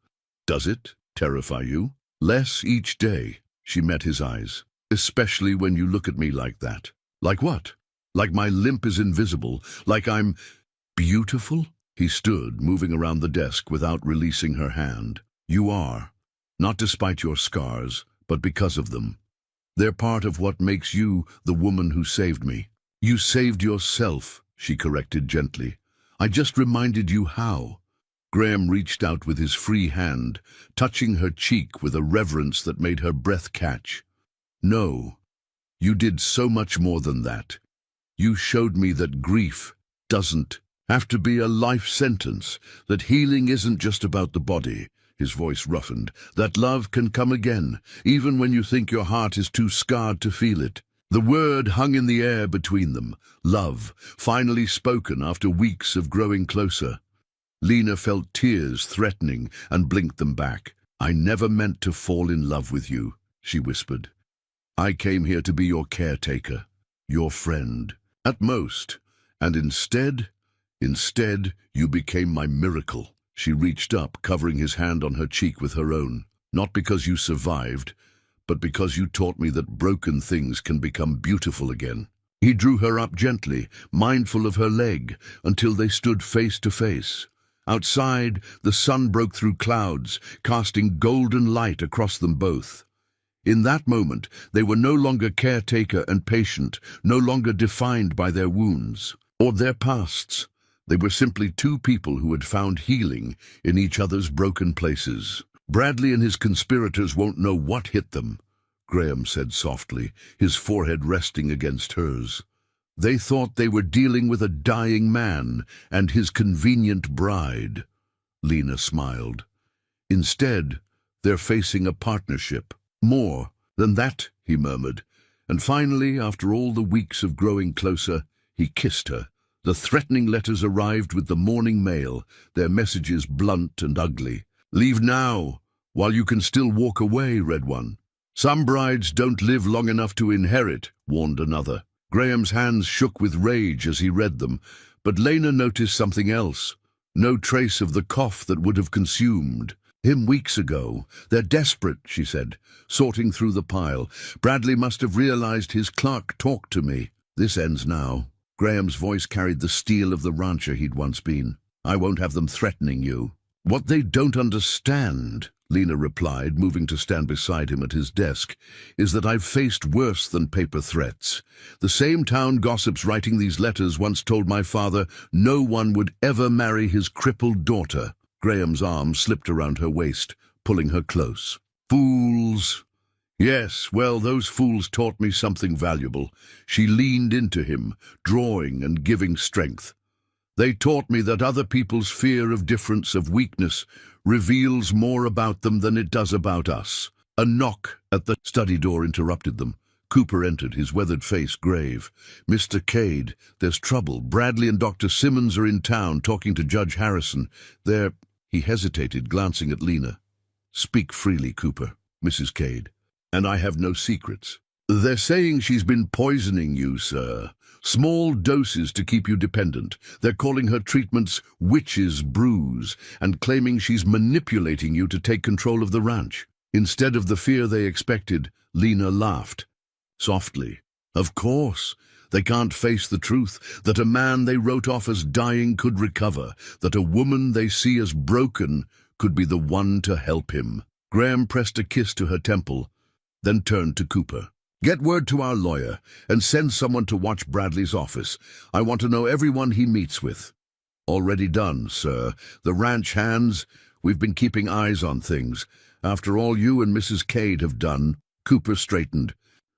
"Does it terrify you?" "Less each day." She met his eyes. "Especially when you look at me like that." "Like what?" "Like my limp is invisible, like I'm beautiful?" He stood, moving around the desk without releasing her hand. "You are, not despite your scars, but because of them. They're part of what makes you the woman who saved me." "You saved yourself," she corrected gently. "I just reminded you how." Graham reached out with his free hand, touching her cheek with a reverence that made her breath catch. "No, you did so much more than that. You showed me that grief doesn't have to be a life sentence, that healing isn't just about the body." His voice roughened. "That love can come again, even when you think your heart is too scarred to feel it." The word hung in the air between them, love, finally spoken after weeks of growing closer. Lena felt tears threatening and blinked them back. "I never meant to fall in love with you," she whispered. "I came here to be your caretaker, your friend, at most, and instead you became my miracle." She reached up, covering his hand on her cheek with her own. "Not because you survived, but because you taught me that broken things can become beautiful again." He drew her up gently, mindful of her leg, until they stood face to face. Outside, the sun broke through clouds, casting golden light across them both. In that moment, they were no longer caretaker and patient, no longer defined by their wounds or their pasts. They were simply two people who had found healing in each other's broken places. "Bradley and his conspirators won't know what hit them," Graham said softly, his forehead resting against hers. "They thought they were dealing with a dying man and his convenient bride." Lena smiled. "Instead, they're facing a partnership." "More than that," he murmured. And finally, after all the weeks of growing closer, he kissed her. The threatening letters arrived with the morning mail, their messages blunt and ugly. "Leave now, while you can still walk away," read one. "Some brides don't live long enough to inherit," warned another. Graham's hands shook with rage as he read them, but Lena noticed something else. No trace of the cough that would have consumed him weeks ago. "They're desperate," she said, sorting through the pile. "Bradley must have realized his clerk talked to me. This ends now." Graham's voice carried the steel of the rancher he'd once been. "I won't have them threatening you." "What they don't understand," Lena replied, moving to stand beside him at his desk, "is that I've faced worse than paper threats. The same town gossips writing these letters once told my father no one would ever marry his crippled daughter." Graham's arm slipped around her waist, pulling her close. "Fools." "Yes, well, those fools taught me something valuable." She leaned into him, drawing and giving strength. "They taught me that other people's fear of difference, of weakness, reveals more about them than it does about us." A knock at the study door interrupted them. Cooper entered, his weathered face grave. "Mr. Cade, there's trouble. Bradley and Dr. Simmons are in town talking to Judge Harrison. They're—" He hesitated, glancing at Lena. "Speak freely, Cooper." "Mrs. Cade. And I have no secrets." "They're saying she's been poisoning you, sir. Small doses to keep you dependent. They're calling her treatments witch's brews and claiming she's manipulating you to take control of the ranch." Instead of the fear they expected, Lena laughed. Softly. "Of course. They can't face the truth, that a man they wrote off as dying could recover, that a woman they see as broken could be the one to help him." Graham pressed a kiss to her temple, then turned to Cooper. "Get word to our lawyer and send someone to watch Bradley's office. I want to know everyone he meets with." "Already done, sir. The ranch hands, we've been keeping eyes on things. After all you and Mrs. Cade have done." Cooper straightened.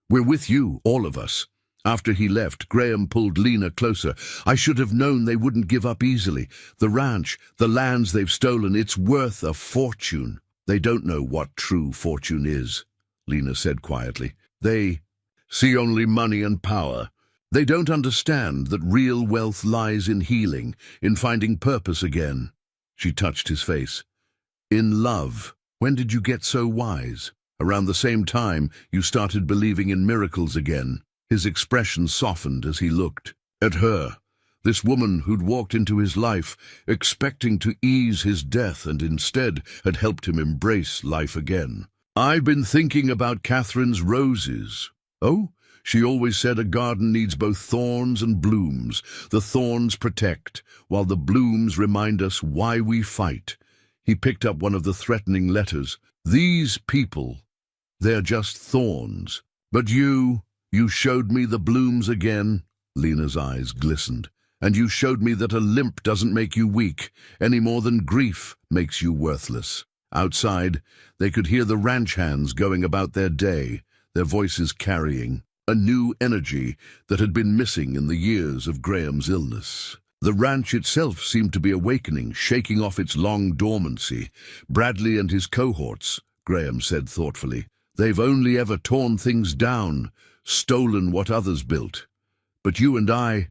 "We're with you, all of us." After he left, Graham pulled Lena closer. "I should have known they wouldn't give up easily. The ranch, the lands they've stolen, it's worth a fortune." "They don't know what true fortune is," Lena said quietly. "They see only money and power. They don't understand that real wealth lies in healing, in finding purpose again." She touched his face. "In love. When did you get so wise?" "Around the same time you started believing in miracles again." His expression softened as he looked at her, this woman who'd walked into his life expecting to ease his death and instead had helped him embrace life again. "I've been thinking about Catherine's roses." "Oh?" "She always said a garden needs both thorns and blooms. The thorns protect, while the blooms remind us why we fight." He picked up one of the threatening letters. "These people, they're just thorns. But you showed me the blooms again." Lena's eyes glistened. "And you showed me that a limp doesn't make you weak, any more than grief makes you worthless." Outside, they could hear the ranch hands going about their day, their voices carrying a new energy that had been missing in the years of Graham's illness. The ranch itself seemed to be awakening, shaking off its long dormancy. "Bradley and his cohorts," Graham said thoughtfully, "they've only ever torn things down, stolen what others built. But you and I,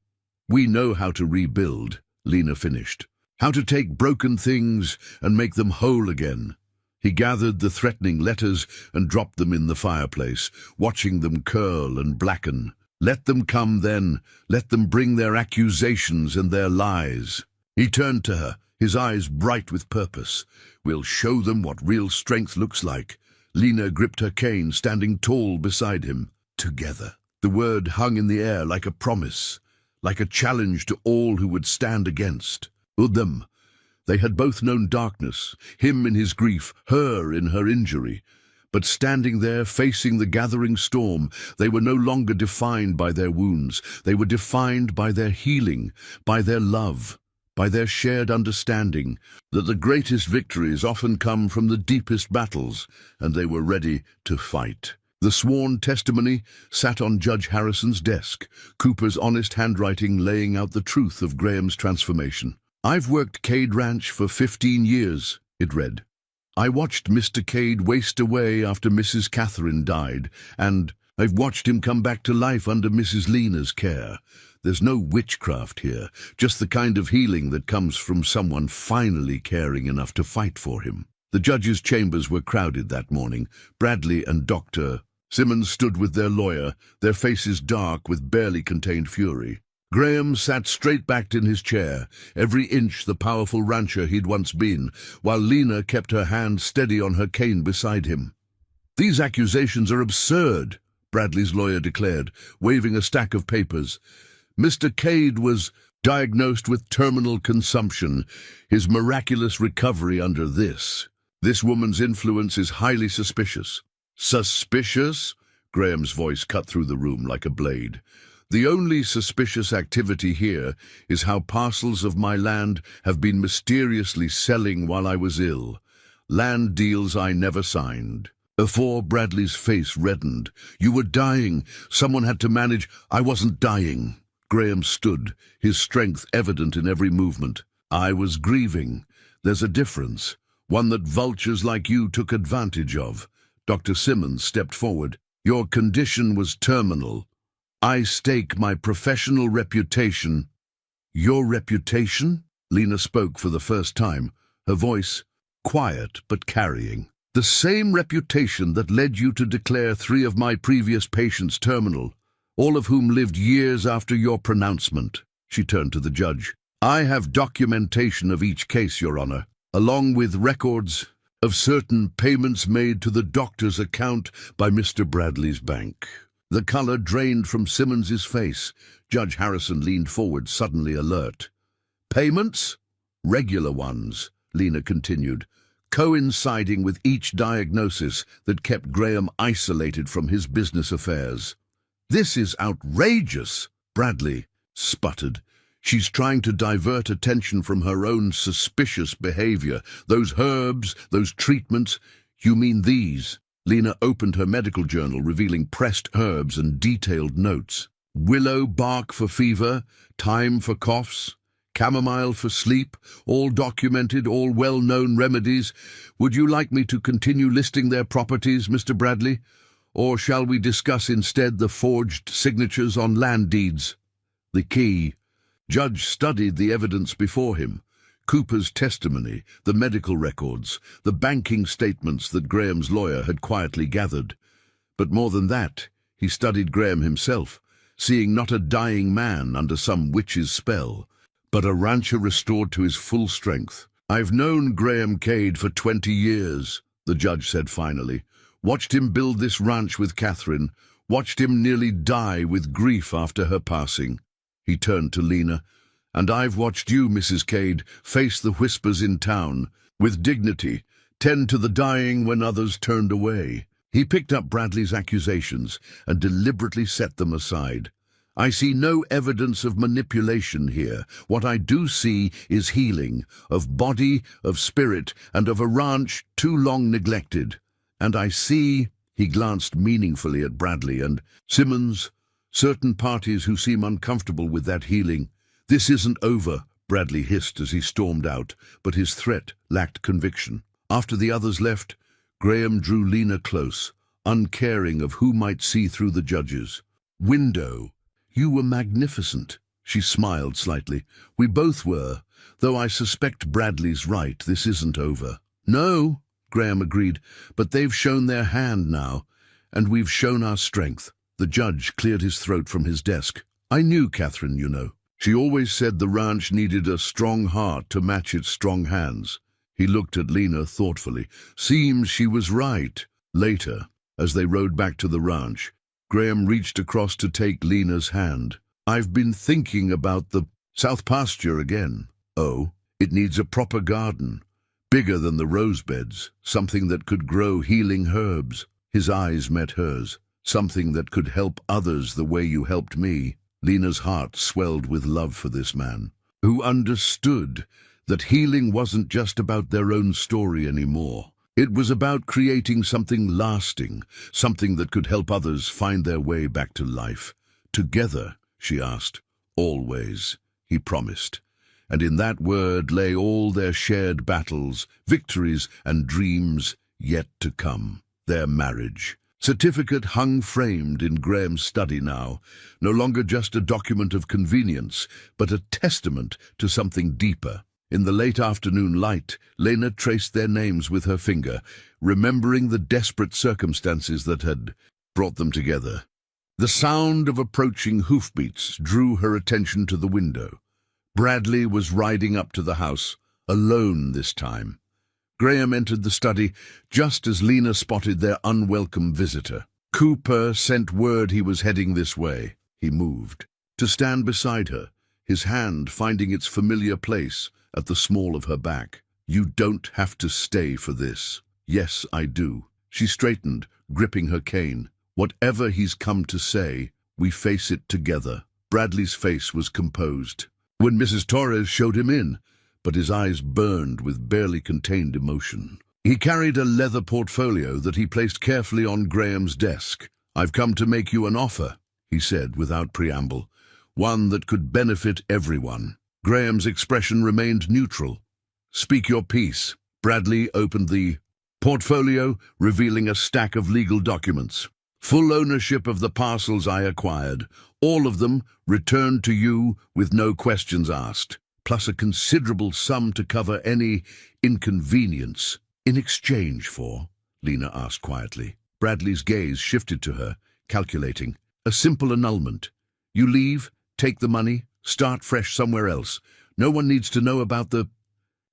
we know how to rebuild, Lena finished. How to take broken things and make them whole again. He gathered the threatening letters and dropped them in the fireplace, watching them curl and blacken. Let them come then, let them bring their accusations and their lies. He turned to her, his eyes bright with purpose. We'll show them what real strength looks like. Lena gripped her cane, standing tall beside him. Together. The word hung in the air like a promise, like a challenge to all who would stand against. Them. They had both known darkness, him in his grief, her in her injury. But standing there, facing the gathering storm, they were no longer defined by their wounds. They were defined by their healing, by their love, by their shared understanding that the greatest victories often come from the deepest battles, and they were ready to fight. The sworn testimony sat on Judge Harrison's desk, Cooper's honest handwriting laying out the truth of Graham's transformation. I've worked Cade Ranch for 15 years, it read. I watched Mr. Cade waste away after Mrs. Catherine died, and I've watched him come back to life under Mrs. Lena's care. There's no witchcraft here, just the kind of healing that comes from someone finally caring enough to fight for him. The judge's chambers were crowded that morning. Bradley and Dr. Simmons stood with their lawyer, their faces dark with barely contained fury. Graham sat straight-backed in his chair, every inch the powerful rancher he'd once been, while Lena kept her hand steady on her cane beside him. These accusations are absurd, Bradley's lawyer declared, waving a stack of papers. Mr. Cade was diagnosed with terminal consumption, his miraculous recovery under this. This woman's influence is highly suspicious. Suspicious? Graham's voice cut through the room like a blade. The only suspicious activity here is how parcels of my land have been mysteriously selling while I was ill. Land deals I never signed. Before Bradley's face reddened. You were dying. Someone had to manage. I wasn't dying. Graham stood, his strength evident in every movement. I was grieving. There's a difference. One that vultures like you took advantage of. Dr. Simmons stepped forward. Your condition was terminal. I stake my professional reputation. Your reputation? Lena spoke for the first time, her voice quiet but carrying. The same reputation that led you to declare 3 of my previous patients terminal, all of whom lived years after your pronouncement. She turned to the judge. I have documentation of each case, Your Honor, along with records of certain payments made to the doctor's account by Mr. Bradley's bank. The color drained from Simmons's face. Judge Harrison leaned forward, suddenly alert. Payments? Regular ones, Lena continued, coinciding with each diagnosis that kept Graham isolated from his business affairs. This is outrageous, Bradley sputtered. She's trying to divert attention from her own suspicious behavior. Those herbs, those treatments, you mean these? Lena opened her medical journal, revealing pressed herbs and detailed notes. Willow bark for fever, thyme for coughs, chamomile for sleep, all documented, all well-known remedies. Would you like me to continue listing their properties, Mr. Bradley? Or shall we discuss instead the forged signatures on land deeds? The key. Judge studied the evidence before him. Cooper's testimony, the medical records, the banking statements that Graham's lawyer had quietly gathered. But more than that, he studied Graham himself, seeing not a dying man under some witch's spell, but a rancher restored to his full strength. I've known Graham Cade for 20 years, the judge said finally. Watched him build this ranch with Catherine, watched him nearly die with grief after her passing. He turned to Lena. And I've watched you, Mrs. Cade, face the whispers in town, with dignity, tend to the dying when others turned away. He picked up Bradley's accusations and deliberately set them aside. I see no evidence of manipulation here. What I do see is healing, of body, of spirit, and of a ranch too long neglected. And I see, he glanced meaningfully at Bradley and Simmons, certain parties who seem uncomfortable with that healing. This isn't over, Bradley hissed as he stormed out, but his threat lacked conviction. After the others left, Graham drew Lena close, uncaring of who might see through the judges. window. You were magnificent. She smiled slightly. We both were, though I suspect Bradley's right, this isn't over. No, Graham agreed, but they've shown their hand now, and we've shown our strength. The judge cleared his throat from his desk. I knew Catherine, you know. She always said the ranch needed a strong heart to match its strong hands. He looked at Lena thoughtfully. Seems she was right. Later, as they rode back to the ranch, Graham reached across to take Lena's hand. I've been thinking about the south pasture again. Oh, it needs a proper garden, bigger than the rose beds, something that could grow healing herbs. His eyes met hers. Something that could help others the way you helped me. Lena's heart swelled with love for this man, who understood that healing wasn't just about their own story anymore. It was about creating something lasting, something that could help others find their way back to life. Together, she asked. Always, he promised. And in that word lay all their shared battles, victories, and dreams yet to come. Their marriage. Certificate hung framed in Graham's study now, no longer just a document of convenience, but a testament to something deeper. In the late afternoon light, Lena traced their names with her finger, remembering the desperate circumstances that had brought them together. The sound of approaching hoofbeats drew her attention to the window. Bradley was riding up to the house, alone this time. Graham entered the study just as Lena spotted their unwelcome visitor. Cooper sent word he was heading this way. He moved to stand beside her, his hand finding its familiar place at the small of her back. You don't have to stay for this. Yes, I do. She straightened, gripping her cane. Whatever he's come to say, we face it together. Bradley's face was composed when Mrs. Torres showed him in, but his eyes burned with barely contained emotion. He carried a leather portfolio that he placed carefully on Graham's desk. I've come to make you an offer, he said without preamble, one that could benefit everyone. Graham's expression remained neutral. Speak your piece. Bradley opened the portfolio, revealing a stack of legal documents. Full ownership of the parcels I acquired, all of them returned to you with no questions asked, plus a considerable sum to cover any inconvenience. In exchange for? Lena asked quietly. Bradley's gaze shifted to her, calculating. A simple annulment. You leave, take the money, start fresh somewhere else. No one needs to know about the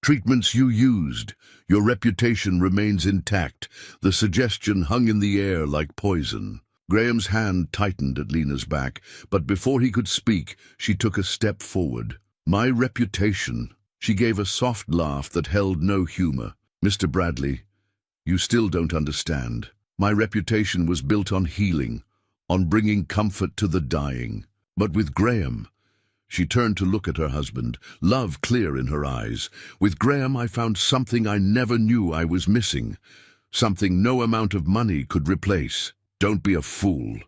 treatments you used. Your reputation remains intact. The suggestion hung in the air like poison. Graham's hand tightened at Lena's back, but before he could speak, she took a step forward. My reputation. She gave a soft laugh that held no humor. Mr. Bradley, you still don't understand. My reputation was built on healing, on bringing comfort to the dying. But with Graham, she turned to look at her husband, love clear in her eyes. With Graham, I found something I never knew I was missing, something no amount of money could replace. Don't be a fool,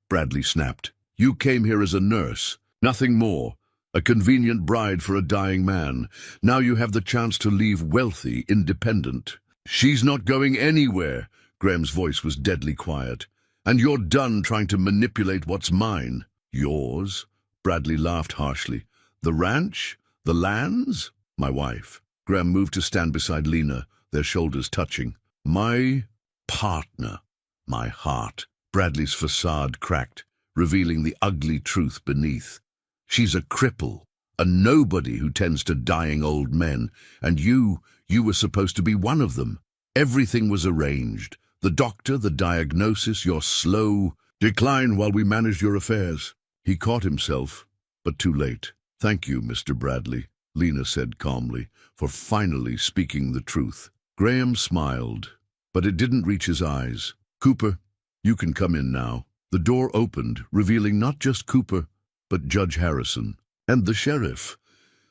Bradley snapped. You came here as a nurse, nothing more. A convenient bride for a dying man. Now you have the chance to leave wealthy, independent. She's not going anywhere. Graham's voice was deadly quiet. And you're done trying to manipulate what's mine. Yours? Bradley laughed harshly. The ranch? The lands? My wife. Graham moved to stand beside Lena, their shoulders touching. My partner. My heart. Bradley's facade cracked, revealing the ugly truth beneath. She's a cripple, a nobody who tends to dying old men, and you were supposed to be one of them. Everything was arranged. The doctor, the diagnosis, your slow decline while we managed your affairs. He caught himself, but too late. Thank you, Mr. Bradley, Lena said calmly, for finally speaking the truth. Graham smiled, but it didn't reach his eyes. Cooper, you can come in now. The door opened, revealing not just Cooper, but Judge Harrison and the sheriff.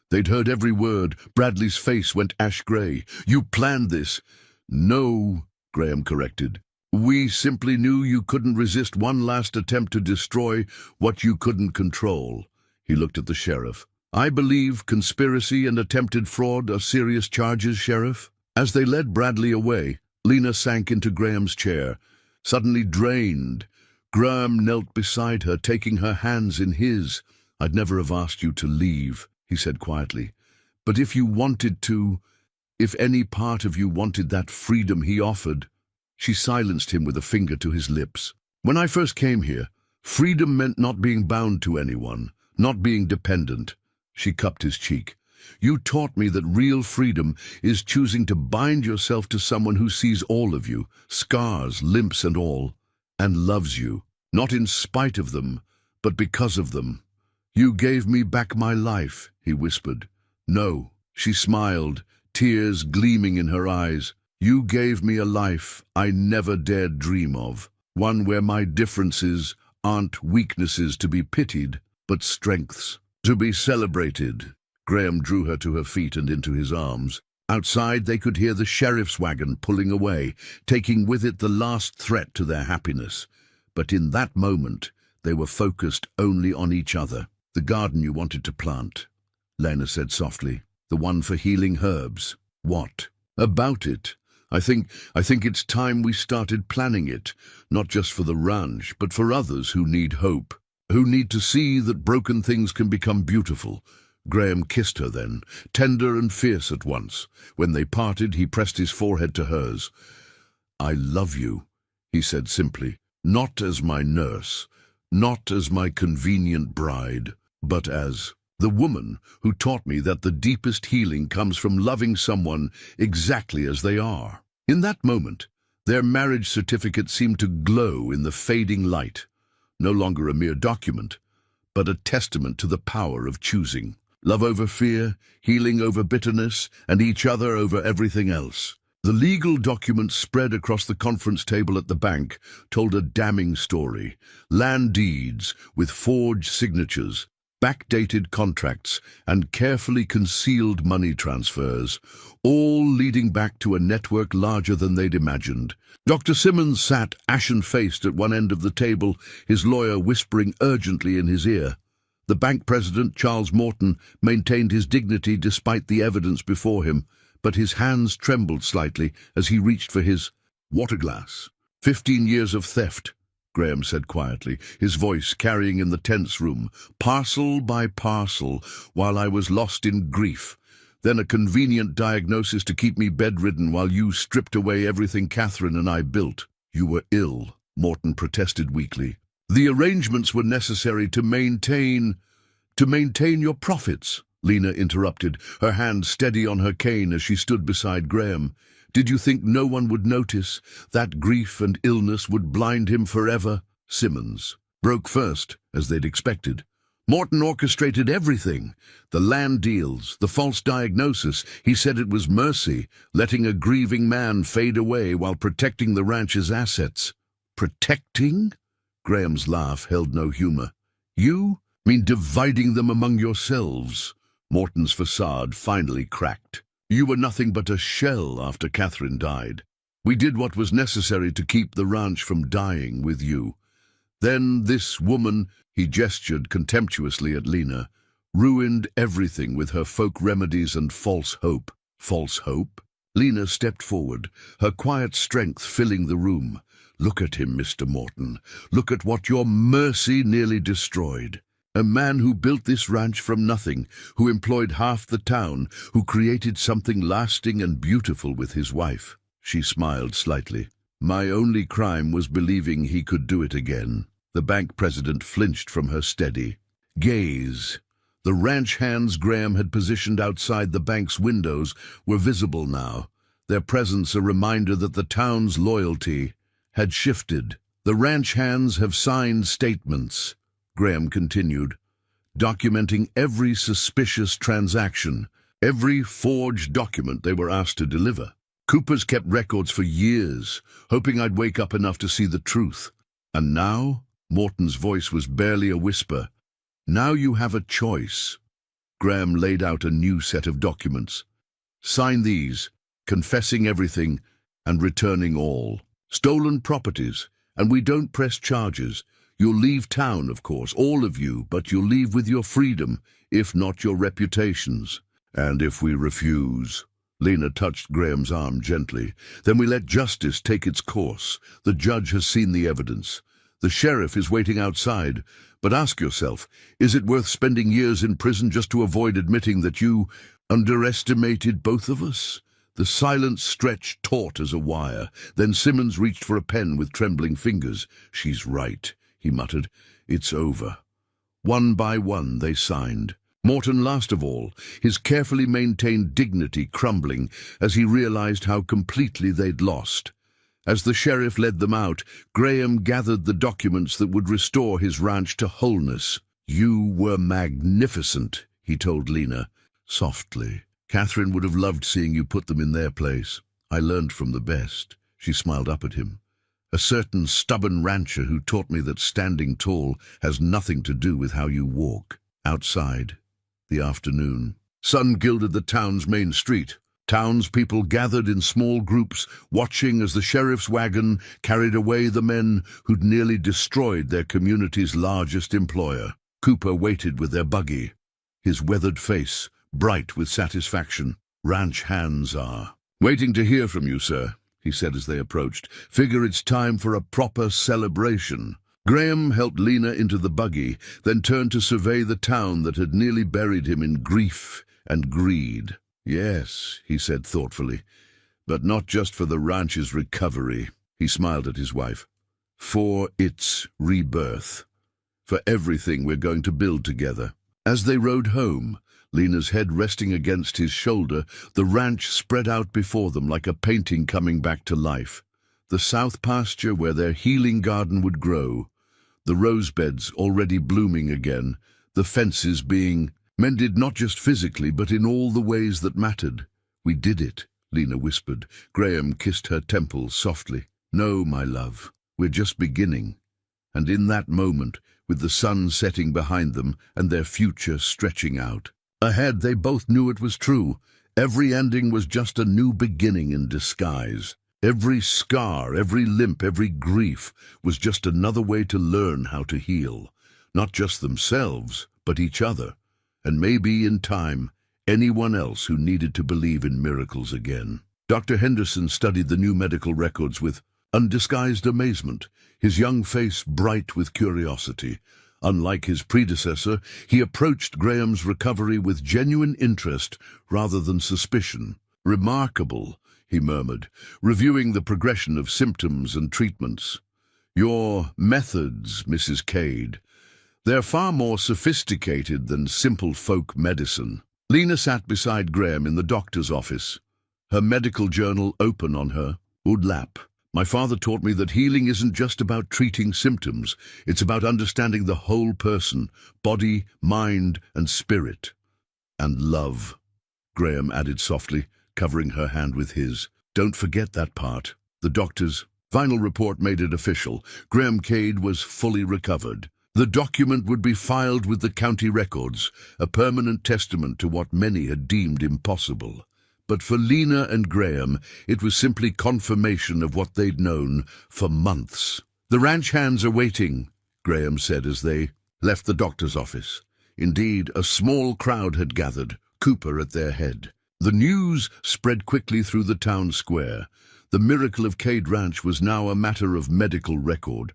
They'd heard every word. Bradley's face went ash-gray. You planned this. No, Graham corrected. We simply knew you couldn't resist one last attempt to destroy what you couldn't control. He looked at the sheriff. I believe conspiracy and attempted fraud are serious charges, Sheriff. As they led Bradley away, Lena sank into Graham's chair, suddenly drained, Graham knelt beside her, taking her hands in his. "I'd never have asked you to leave," he said quietly. "But if you wanted to, if any part of you wanted that freedom he offered—" She silenced him with a finger to his lips. "When I first came here, freedom meant not being bound to anyone, not being dependent." She cupped his cheek. "You taught me that real freedom is choosing to bind yourself to someone who sees all of you, scars, limps and all, and loves you, not in spite of them, but because of them. You gave me back my life," he whispered. "No," she smiled, tears gleaming in her eyes. "You gave me a life I never dared dream of, one where my differences aren't weaknesses to be pitied, but strengths to be celebrated." Graham drew her to her feet and into his arms. Outside they could hear the sheriff's wagon pulling away, taking with it the last threat to their happiness. But in that moment, they were focused only on each other. "The garden you wanted to plant," Lena said softly. "The one for healing herbs." "What about it? I think it's time we started planning it, not just for the ranch, but for others who need hope, who need to see that broken things can become beautiful." Graham kissed her then, tender and fierce at once. When they parted, he pressed his forehead to hers. "I love you," he said simply, "not as my nurse, not as my convenient bride, but as the woman who taught me that the deepest healing comes from loving someone exactly as they are." In that moment, their marriage certificate seemed to glow in the fading light, no longer a mere document, but a testament to the power of choosing. Love over fear, healing over bitterness, and each other over everything else. The legal documents spread across the conference table at the bank told a damning story. Land deeds with forged signatures, backdated contracts, and carefully concealed money transfers, all leading back to a network larger than they'd imagined. Dr. Simmons sat ashen-faced at one end of the table, his lawyer whispering urgently in his ear. The bank president, Charles Morton, maintained his dignity despite the evidence before him, but his hands trembled slightly as he reached for his water glass. 15 years of theft," Graham said quietly, his voice carrying in the tense room, "parcel by parcel, while I was lost in grief. Then a convenient diagnosis to keep me bedridden while you stripped away everything Catherine and I built." "You were ill," Morton protested weakly. "The arrangements were necessary to maintain your profits," Lena interrupted, her hand steady on her cane as she stood beside Graham. "Did you think no one would notice? That grief and illness would blind him forever?" Simmons broke first, as they'd expected. "Morton orchestrated everything. The land deals, the false diagnosis. He said it was mercy, letting a grieving man fade away while protecting the ranch's assets." "Protecting?" Graham's laugh held no humor. "You mean dividing them among yourselves?" Morton's facade finally cracked. "You were nothing but a shell after Catherine died. We did what was necessary to keep the ranch from dying with you. Then this woman," he gestured contemptuously at Lena, "ruined everything with her folk remedies and false hope." "False hope?" Lena stepped forward, her quiet strength filling the room. "Look at him, Mr. Morton. Look at what your mercy nearly destroyed. A man who built this ranch from nothing, who employed half the town, who created something lasting and beautiful with his wife." She smiled slightly. "My only crime was believing he could do it again." The bank president flinched from her steady gaze. The ranch hands Graham had positioned outside the bank's windows were visible now, their presence a reminder that the town's loyalty had shifted. "The ranch hands have signed statements," Graham continued, "documenting every suspicious transaction, every forged document they were asked to deliver. Cooper's kept records for years, hoping I'd wake up enough to see the truth. And now," Morton's voice was barely a whisper, "now you have a choice." Graham laid out a new set of documents. "Sign these, confessing everything and returning all. Stolen properties, and we don't press charges. You'll leave town, of course, all of you, but you'll leave with your freedom, if not your reputations. And if we refuse," Lena touched Graham's arm gently, "then we let justice take its course. The judge has seen the evidence. The sheriff is waiting outside. But ask yourself, is it worth spending years in prison just to avoid admitting that you underestimated both of us? The silence stretched taut as a wire. Then Simmons reached for a pen with trembling fingers. "She's right," he muttered. "It's over." One by one they signed. Morton last of all, his carefully maintained dignity crumbling as he realized how completely they'd lost. As the sheriff led them out, Graham gathered the documents that would restore his ranch to wholeness. "You were magnificent," he told Lena, softly. "Catherine would have loved seeing you put them in their place. I learned from the best." She smiled up at him. "A certain stubborn rancher who taught me that standing tall has nothing to do with how you walk." Outside, the afternoon. Sun gilded the town's main street. Townspeople gathered in small groups, watching as the sheriff's wagon carried away the men who'd nearly destroyed their community's largest employer. Cooper waited with their buggy, his weathered face bright with satisfaction. "Ranch hands are waiting to hear from you, sir," he said as they approached. "Figure it's time for a proper celebration." Graham helped Lena into the buggy, then turned to survey the town that had nearly buried him in grief and greed. "Yes," he said thoughtfully, "but not just for the ranch's recovery." He smiled at his wife. "For its rebirth. For everything we're going to build together." As they rode home, Lena's head resting against his shoulder, the ranch spread out before them like a painting coming back to life. The south pasture where their healing garden would grow, the rose beds already blooming again, the fences being mended not just physically but in all the ways that mattered. "We did it," Lena whispered. Graham kissed her temples softly. "No, my love, we're just beginning." And in that moment, with the sun setting behind them and their future stretching out ahead, they both knew it was true. Every ending was just a new beginning in disguise. Every scar, every limp, every grief was just another way to learn how to heal. Not just themselves, but each other. And maybe, in time, anyone else who needed to believe in miracles again. Dr. Henderson studied the new medical records with undisguised amazement, his young face bright with curiosity. Unlike his predecessor, he approached Graham's recovery with genuine interest rather than suspicion. "Remarkable," he murmured, reviewing the progression of symptoms and treatments. "Your methods, Mrs. Cade, they're far more sophisticated than simple folk medicine." Lena sat beside Graham in the doctor's office, her medical journal open on her. "Good lap. My father taught me that healing isn't just about treating symptoms. It's about understanding the whole person, body, mind, and spirit. And love," Graham added softly, covering her hand with his. "Don't forget that part." The doctor's final report made it official. Graham Cade was fully recovered. The document would be filed with the county records, a permanent testament to what many had deemed impossible. But for Lena and Graham, it was simply confirmation of what they'd known for months. "The ranch hands are waiting," Graham said as they left the doctor's office. Indeed, a small crowd had gathered, Cooper at their head. The news spread quickly through the town square. The miracle of Cade Ranch was now a matter of medical record.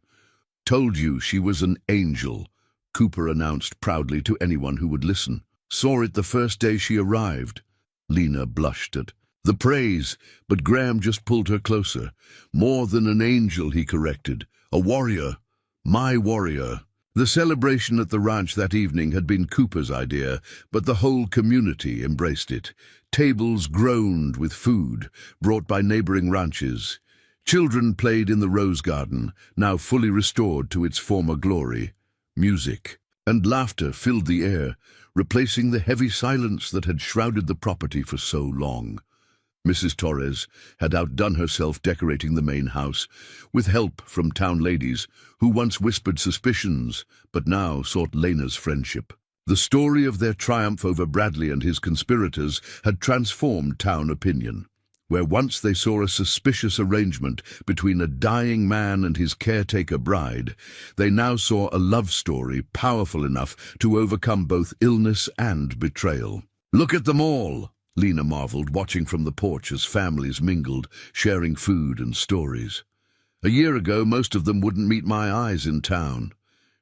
"Told you she was an angel," Cooper announced proudly to anyone who would listen. "Saw it the first day she arrived." Lena blushed at the praise, but Graham just pulled her closer. "More than an angel," he corrected. "A warrior. My warrior." The celebration at the ranch that evening had been Cooper's idea, but the whole community embraced it. Tables groaned with food, brought by neighboring ranches. Children played in the rose garden, now fully restored to its former glory. Music and laughter filled the air, replacing the heavy silence that had shrouded the property for so long. Mrs. Torres had outdone herself decorating the main house, with help from town ladies who once whispered suspicions, but now sought Lena's friendship. The story of their triumph over Bradley and his conspirators had transformed town opinion. Where once they saw a suspicious arrangement between a dying man and his caretaker bride, they now saw a love story powerful enough to overcome both illness and betrayal. "Look at them all," Lena marveled, watching from the porch as families mingled, sharing food and stories. A year ago, most of them wouldn't meet my eyes in town.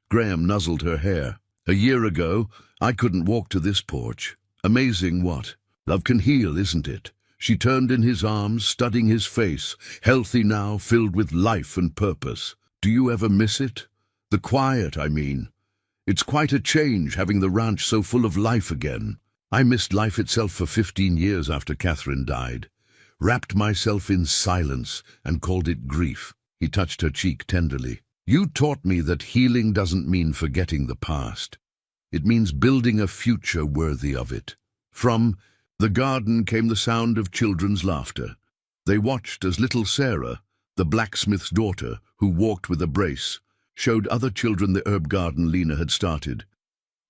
Graham nuzzled her hair. A year ago, I couldn't walk to this porch. Amazing what? Love can heal, isn't it? She turned in his arms, studying his face, healthy now, filled with life and purpose. Do you ever miss it? The quiet, I mean. It's quite a change having the ranch so full of life again. I missed life itself for 15 years after Catherine died. Wrapped myself in silence and called it grief. He touched her cheek tenderly. You taught me that healing doesn't mean forgetting the past. It means building a future worthy of it. From the garden came the sound of children's laughter. They watched as little Sarah, the blacksmith's daughter, who walked with a brace, showed other children the herb garden Lena had started.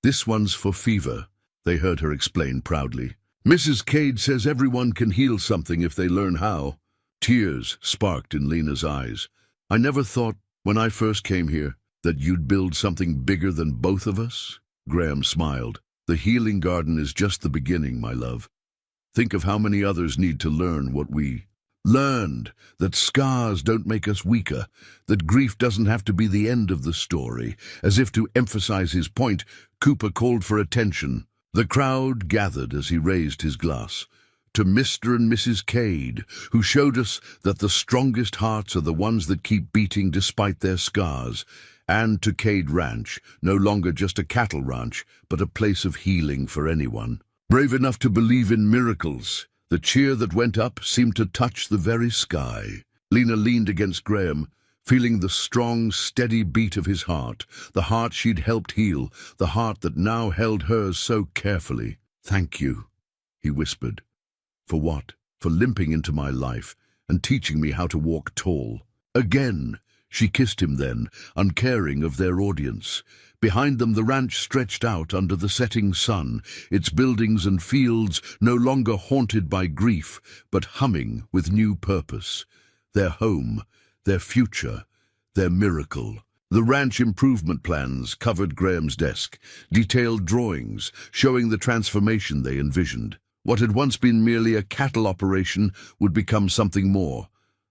This one's for fever, they heard her explain proudly. Mrs. Cade says everyone can heal something if they learn how. Tears sparked in Lena's eyes. I never thought, when I first came here, that you'd build something bigger than both of us. Graham smiled. The healing garden is just the beginning, my love. Think of how many others need to learn what we learned, that scars don't make us weaker, that grief doesn't have to be the end of the story. As if to emphasize his point, Cooper called for attention. The crowd gathered as he raised his glass. To Mr. and Mrs. Cade, who showed us that the strongest hearts are the ones that keep beating despite their scars. And to Cade Ranch, no longer just a cattle ranch, but a place of healing for anyone. Brave enough to believe in miracles. The cheer that went up seemed to touch the very sky. Lena leaned against Graham, feeling the strong, steady beat of his heart, the heart she'd helped heal, the heart that now held hers so carefully. Thank you, he whispered. For what? For limping into my life and teaching me how to walk tall. Again, she kissed him then, uncaring of their audience. Behind them the ranch stretched out under the setting sun, its buildings and fields no longer haunted by grief, but humming with new purpose. Their home, their future, their miracle. The ranch improvement plans covered Graham's desk, detailed drawings showing the transformation they envisioned. What had once been merely a cattle operation would become something more,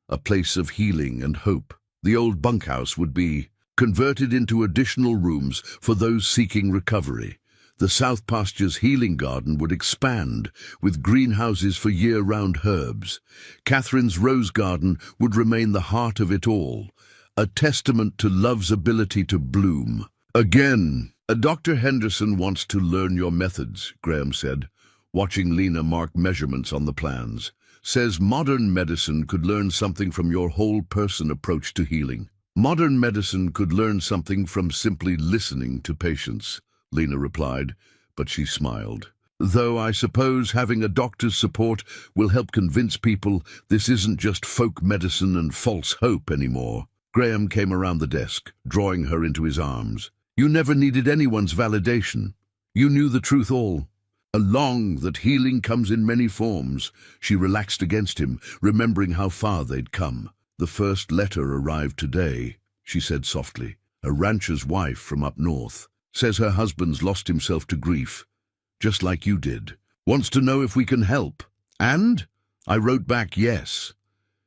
a place of healing and hope. The old bunkhouse would be converted into additional rooms for those seeking recovery. The South Pasture's healing garden would expand, with greenhouses for year-round herbs. Catherine's rose garden would remain the heart of it all, a testament to love's ability to bloom. Again, Dr. Henderson wants to learn your methods, Graham said, watching Lena mark measurements on the plans. Says modern medicine could learn something from your whole-person approach to healing. Modern medicine could learn something from simply listening to patients, Lena replied, but she smiled. Though I suppose having a doctor's support will help convince people this isn't just folk medicine and false hope anymore. Graham came around the desk, drawing her into his arms. You never needed anyone's validation. You knew the truth all along, that healing comes in many forms. She relaxed against him, remembering how far they'd come. The first letter arrived today, she said softly. A rancher's wife from up north. Says her husband's lost himself to grief, just like you did. Wants to know if we can help. And? I wrote back yes.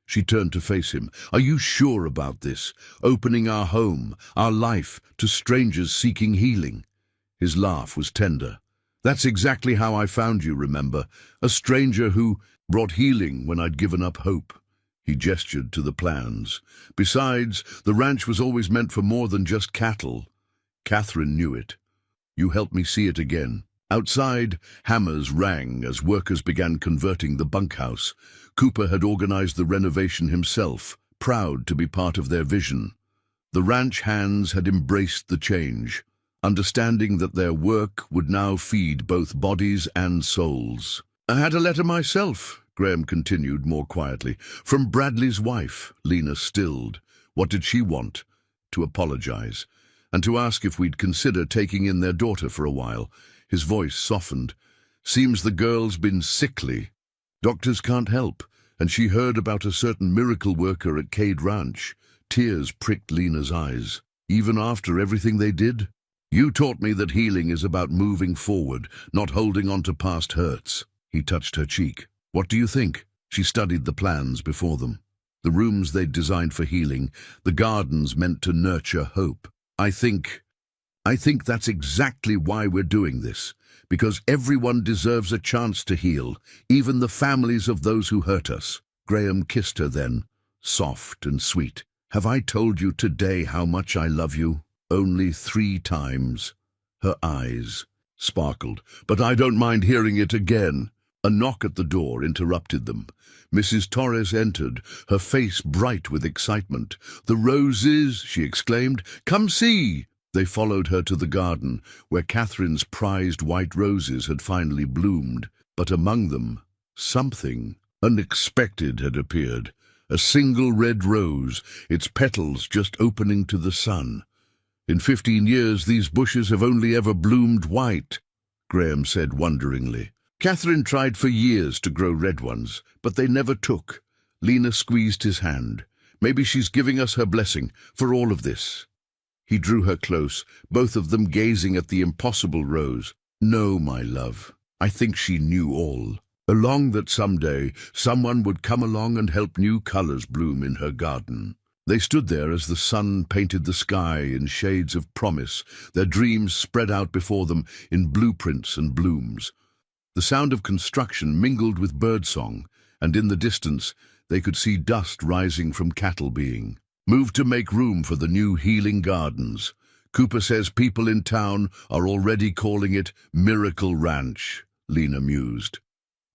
She turned to face him. Are you sure about this? Opening our home, our life, to strangers seeking healing? His laugh was tender. That's exactly how I found you, remember? A stranger who brought healing when I'd given up hope. He gestured to the plans. Besides, the ranch was always meant for more than just cattle. Catherine knew it. You helped me see it again. Outside, hammers rang as workers began converting the bunkhouse. Cooper had organized the renovation himself, proud to be part of their vision. The ranch hands had embraced the change, understanding that their work would now feed both bodies and souls. I had a letter myself, Graham continued more quietly, from Bradley's wife. Lena stilled. What did she want? To apologize, and to ask if we'd consider taking in their daughter for a while. His voice softened. Seems the girl's been sickly. Doctors can't help, and she heard about a certain miracle worker at Cade Ranch. Tears pricked Lena's eyes. Even after everything they did? You taught me that healing is about moving forward, not holding on to past hurts. He touched her cheek. What do you think? She studied the plans before them. the rooms they'd designed for healing, the gardens meant to nurture hope. I think that's exactly why we're doing this, because everyone deserves a chance to heal, even the families of those who hurt us. Graham kissed her then, soft and sweet. Have I told you today how much I love you? Only 3 times. Her eyes sparkled. But I don't mind hearing it again. A knock at the door interrupted them. Mrs. Torres entered, her face bright with excitement. "The roses!" she exclaimed. "Come see!" They followed her to the garden, where Catherine's prized white roses had finally bloomed. But among them, something unexpected had appeared. A single red rose, its petals just opening to the sun. "In 15 years, these bushes have only ever bloomed white," Graham said wonderingly. "Catherine tried for years to grow red ones, but they never took." Lena squeezed his hand. "Maybe she's giving us her blessing for all of this." He drew her close, both of them gazing at the impossible rose. "No, my love, I think she knew all along that someday someone would come along and help new colors bloom in her garden." They stood there as the sun painted the sky in shades of promise, their dreams spread out before them in blueprints and blooms. The sound of construction mingled with birdsong, and in the distance they could see dust rising from cattle being moved to make room for the new healing gardens. "Cooper says people in town are already calling it Miracle Ranch," Lena mused.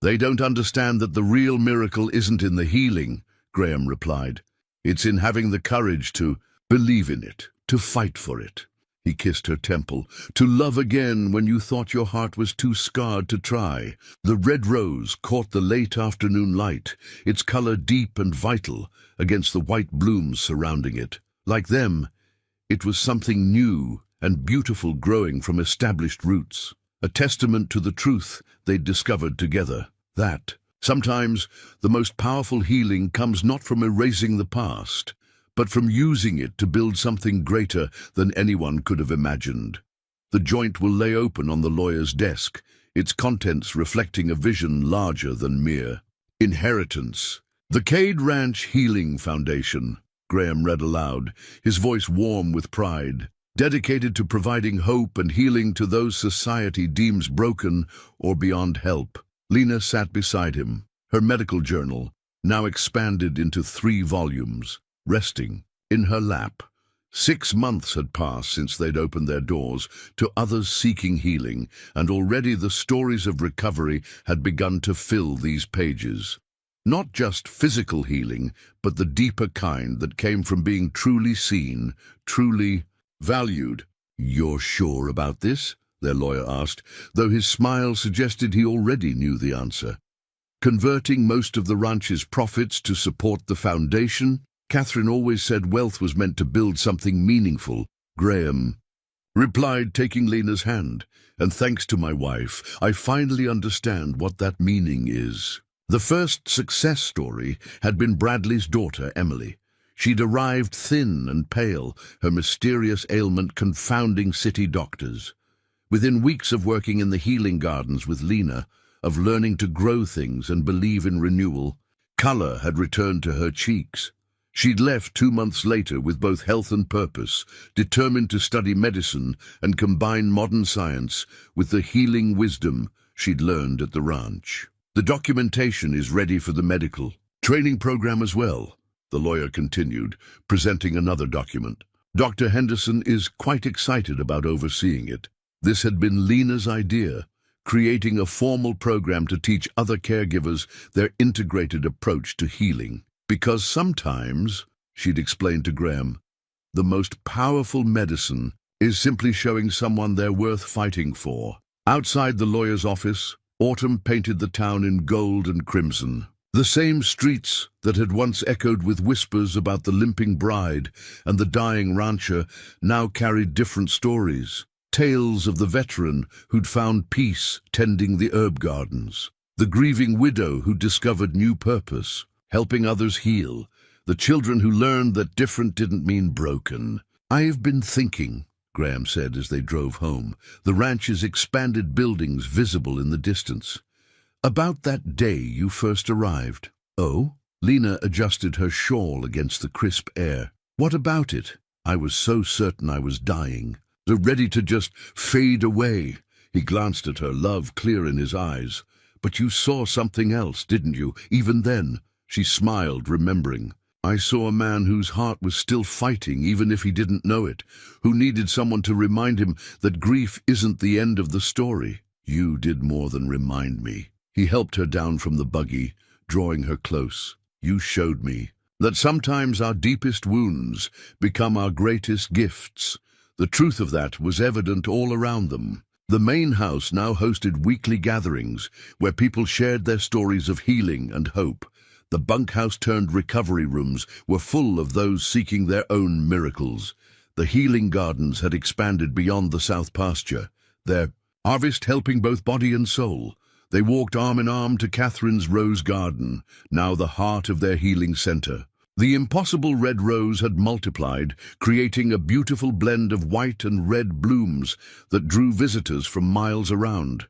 "They don't understand that the real miracle isn't in the healing," Graham replied. "It's in having the courage to believe in it, to fight for it." He kissed her temple. "To love again when you thought your heart was too scarred to try." The red rose caught the late afternoon light, its color deep and vital against the white blooms surrounding it. Like them, it was something new and beautiful growing from established roots, a testament to the truth they'd discovered together, that sometimes the most powerful healing comes not from erasing the past, but from using it to build something greater than anyone could have imagined. The joint will lay open on the lawyer's desk, its contents reflecting a vision larger than mere inheritance. "The Cade Ranch Healing Foundation," Graham read aloud, his voice warm with pride, "dedicated to providing hope and healing to those society deems broken or beyond help." Lena sat beside him, her medical journal, now expanded into 3 volumes, resting in her lap. 6 months had passed since they'd opened their doors to others seeking healing, and already the stories of recovery had begun to fill these pages. Not just physical healing, but the deeper kind that came from being truly seen, truly valued. "You're sure about this?" their lawyer asked, though his smile suggested he already knew the answer. "Converting most of the ranch's profits to support the foundation? Catherine always said wealth was meant to build something meaningful," Graham replied, taking Lena's hand. "And thanks to my wife, I finally understand what that meaning is." The first success story had been Bradley's daughter, Emily. She'd arrived thin and pale, her mysterious ailment confounding city doctors. Within weeks of working in the healing gardens with Lena, of learning to grow things and believe in renewal, color had returned to her cheeks. She'd left 2 months later with both health and purpose, determined to study medicine and combine modern science with the healing wisdom she'd learned at the ranch. "The documentation is ready for the medical training program as well," the lawyer continued, presenting another document. "Dr. Henderson is quite excited about overseeing it. This had been Lena's idea, creating a formal program to teach other caregivers their integrated approach to healing. Because sometimes," she'd explained to Graham, "the most powerful medicine is simply showing someone they're worth fighting for." Outside the lawyer's office, autumn painted the town in gold and crimson. The same streets that had once echoed with whispers about the limping bride and the dying rancher now carried different stories. Tales of the veteran who'd found peace tending the herb gardens, the grieving widow who discovered new purpose, helping others heal, the children who learned that different didn't mean broken. "I've been thinking," Graham said as they drove home, the ranch's expanded buildings visible in the distance, "about that day you first arrived." "Oh?" Lena adjusted her shawl against the crisp air. What about it? I was so certain I was dying, so ready to just fade away. He glanced at her, love clear in his eyes. But you saw something else, didn't you, even then? She smiled, remembering. I saw a man whose heart was still fighting, even if he didn't know it, who needed someone to remind him that grief isn't the end of the story. You did more than remind me. He helped her down from the buggy, drawing her close. You showed me that sometimes our deepest wounds become our greatest gifts. The truth of that was evident all around them. The main house now hosted weekly gatherings where people shared their stories of healing and hope. The bunkhouse-turned-recovery rooms were full of those seeking their own miracles. The healing gardens had expanded beyond the south pasture, their harvest helping both body and soul. They walked arm in arm to Catherine's rose garden, now the heart of their healing center. The impossible red rose had multiplied, creating a beautiful blend of white and red blooms that drew visitors from miles around.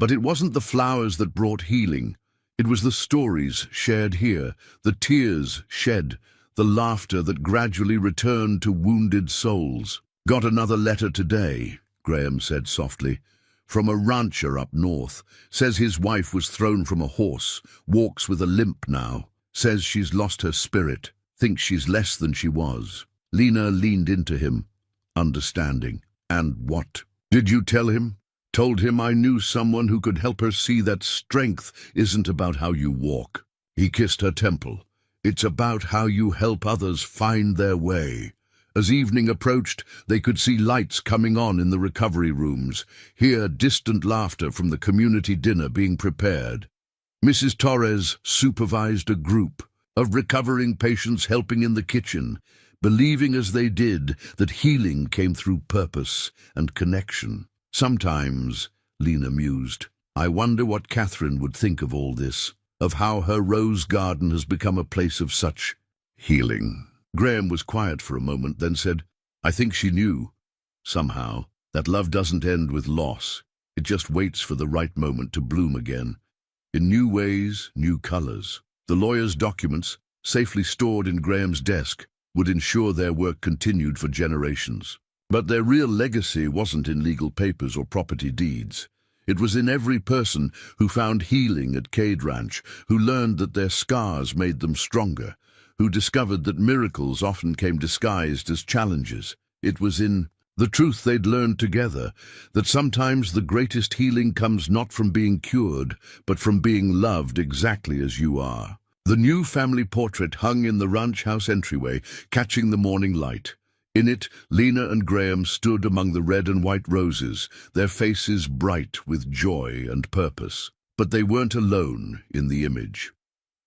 But it wasn't the flowers that brought healing. It was the stories shared here, the tears shed, the laughter that gradually returned to wounded souls. Got another letter today, Graham said softly. From a rancher up north. Says his wife was thrown from a horse, walks with a limp now. Says she's lost her spirit, thinks she's less than she was. Lena leaned into him, understanding. And what? Did you tell him? Told him I knew someone who could help her see that strength isn't about how you walk. He kissed her temple. It's about how you help others find their way. As evening approached, they could see lights coming on in the recovery rooms, hear distant laughter from the community dinner being prepared. Mrs. Torres supervised a group of recovering patients helping in the kitchen, believing as they did that healing came through purpose and connection. Sometimes, Lena mused, I wonder what Catherine would think of all this, of how her rose garden has become a place of such healing. Graham was quiet for a moment, then said, I think she knew, somehow, that love doesn't end with loss. It just waits for the right moment to bloom again. In new ways, new colors. The lawyer's documents, safely stored in Graham's desk, would ensure their work continued for generations. But their real legacy wasn't in legal papers or property deeds. It was in every person who found healing at Cade Ranch, who learned that their scars made them stronger, who discovered that miracles often came disguised as challenges. It was in the truth they'd learned together, that sometimes the greatest healing comes not from being cured, but from being loved exactly as you are. The new family portrait hung in the ranch house entryway, catching the morning light. In it, Lena and Graham stood among the red and white roses, their faces bright with joy and purpose. But they weren't alone in the image.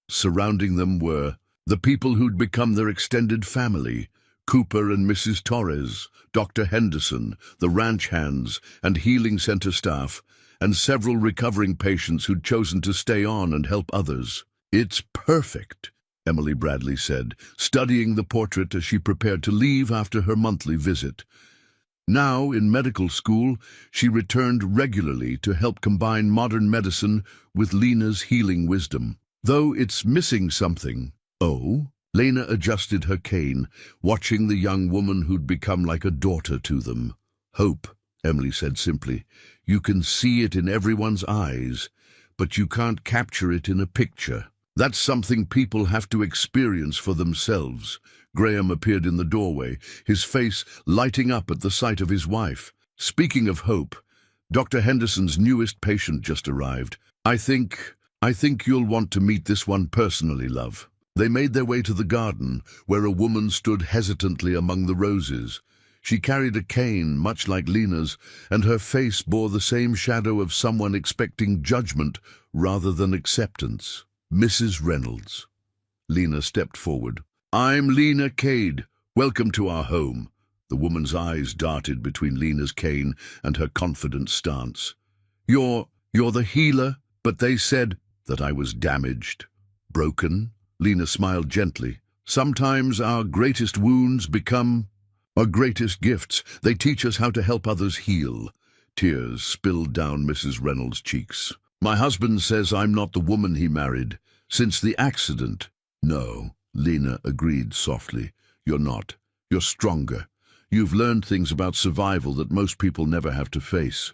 Surrounding them were the people who'd become their extended family, Cooper and Mrs. Torres, Dr. Henderson, the ranch hands and healing center staff, and several recovering patients who'd chosen to stay on and help others. It's perfect, Emily Bradley said, studying the portrait as she prepared to leave after her monthly visit. Now, in medical school, she returned regularly to help combine modern medicine with Lena's healing wisdom. Though it's missing something. Oh? Lena adjusted her cane, watching the young woman who'd become like a daughter to them. Hope, Emily said simply. You can see it in everyone's eyes, but you can't capture it in a picture. That's something people have to experience for themselves. Graham appeared in the doorway, his face lighting up at the sight of his wife. Speaking of hope, Dr. Henderson's newest patient just arrived. I think you'll want to meet this one personally, love. They made their way to the garden, where a woman stood hesitantly among the roses. She carried a cane, much like Lena's, and her face bore the same shadow of someone expecting judgment rather than acceptance. Mrs. Reynolds. Lena stepped forward. I'm Lena Cade. Welcome to our home. The woman's eyes darted between Lena's cane and her confident stance. You're the healer, but they said that I was damaged, broken. Lena smiled gently. Sometimes our greatest wounds become our greatest gifts. They teach us how to help others heal. Tears spilled down Mrs. Reynolds' cheeks. My husband says I'm not the woman he married. Since the accident, No, Lena agreed softly. You're not. You're stronger. You've learned things about survival that most people never have to face.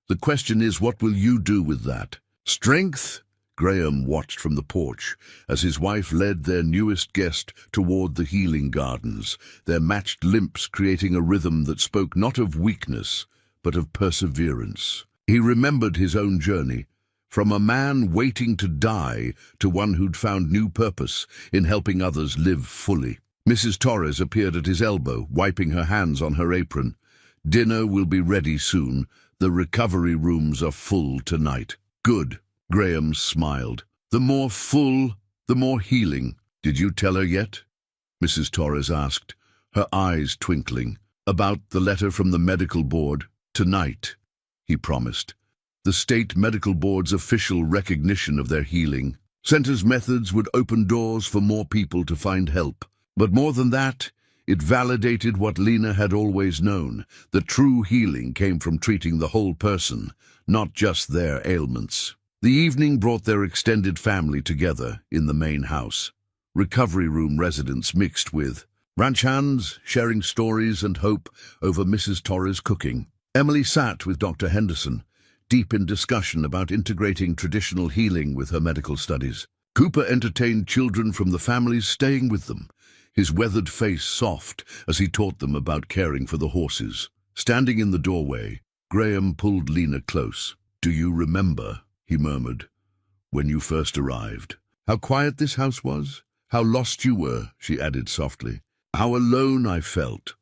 The question is, what will you do with that? Strength? Graham watched from the porch as his wife led their newest guest toward the healing gardens, their matched limps creating a rhythm that spoke not of weakness, but of perseverance. He remembered his own journey, from a man waiting to die to one who'd found new purpose in helping others live fully. Mrs. Torres appeared at his elbow, wiping her hands on her apron. Dinner will be ready soon. The recovery rooms are full tonight. Good. Graham smiled. The more full, the more healing. Did you tell her yet? Mrs. Torres asked, her eyes twinkling. About the letter from the medical board? Tonight, he promised. The state medical board's official recognition of their healing. Center's methods would open doors for more people to find help. But more than that, it validated what Lena had always known, that true healing came from treating the whole person, not just their ailments. The evening brought their extended family together in the main house. Recovery room residents mixed with ranch hands, sharing stories and hope over Mrs. Torres' cooking. Emily sat with Dr. Henderson, deep in discussion about integrating traditional healing with her medical studies. Cooper entertained children from the families staying with them, his weathered face soft as he taught them about caring for the horses. Standing in the doorway, Graham pulled Lena close. "Do you remember," he murmured, "when you first arrived? How quiet this house was? How lost you were," she added softly. "How alone I felt.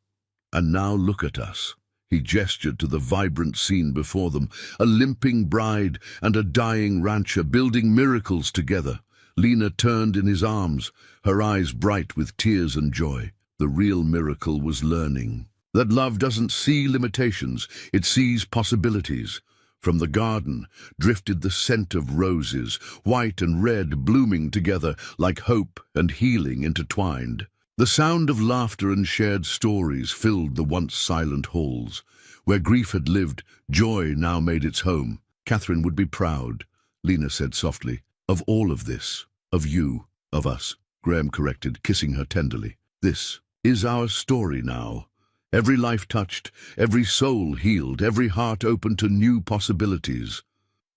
And now look at us." He gestured to the vibrant scene before them, a limping bride and a dying rancher building miracles together. Lena turned in his arms, her eyes bright with tears and joy. The real miracle was learning that love doesn't see limitations, it sees possibilities. From the garden drifted the scent of roses, white and red blooming together like hope and healing intertwined. The sound of laughter and shared stories filled the once silent halls. Where grief had lived, joy now made its home. "Catherine would be proud," Lena said softly, "of all of this. Of you, of us," Graham corrected, kissing her tenderly. "This is our story now. Every life touched, every soul healed, every heart open to new possibilities."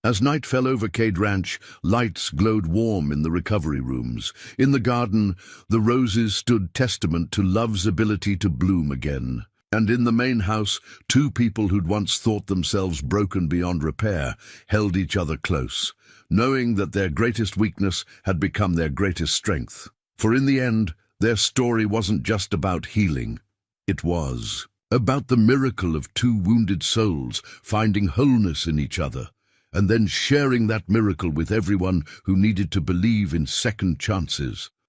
As night fell over Cade Ranch, lights glowed warm in the recovery rooms. In the garden, the roses stood testament to love's ability to bloom again. And in the main house, two people who'd once thought themselves broken beyond repair held each other close, knowing that their greatest weakness had become their greatest strength. For in the end, their story wasn't just about healing. It was about the miracle of two wounded souls finding wholeness in each other, and then sharing that miracle with everyone who needed to believe in second chances.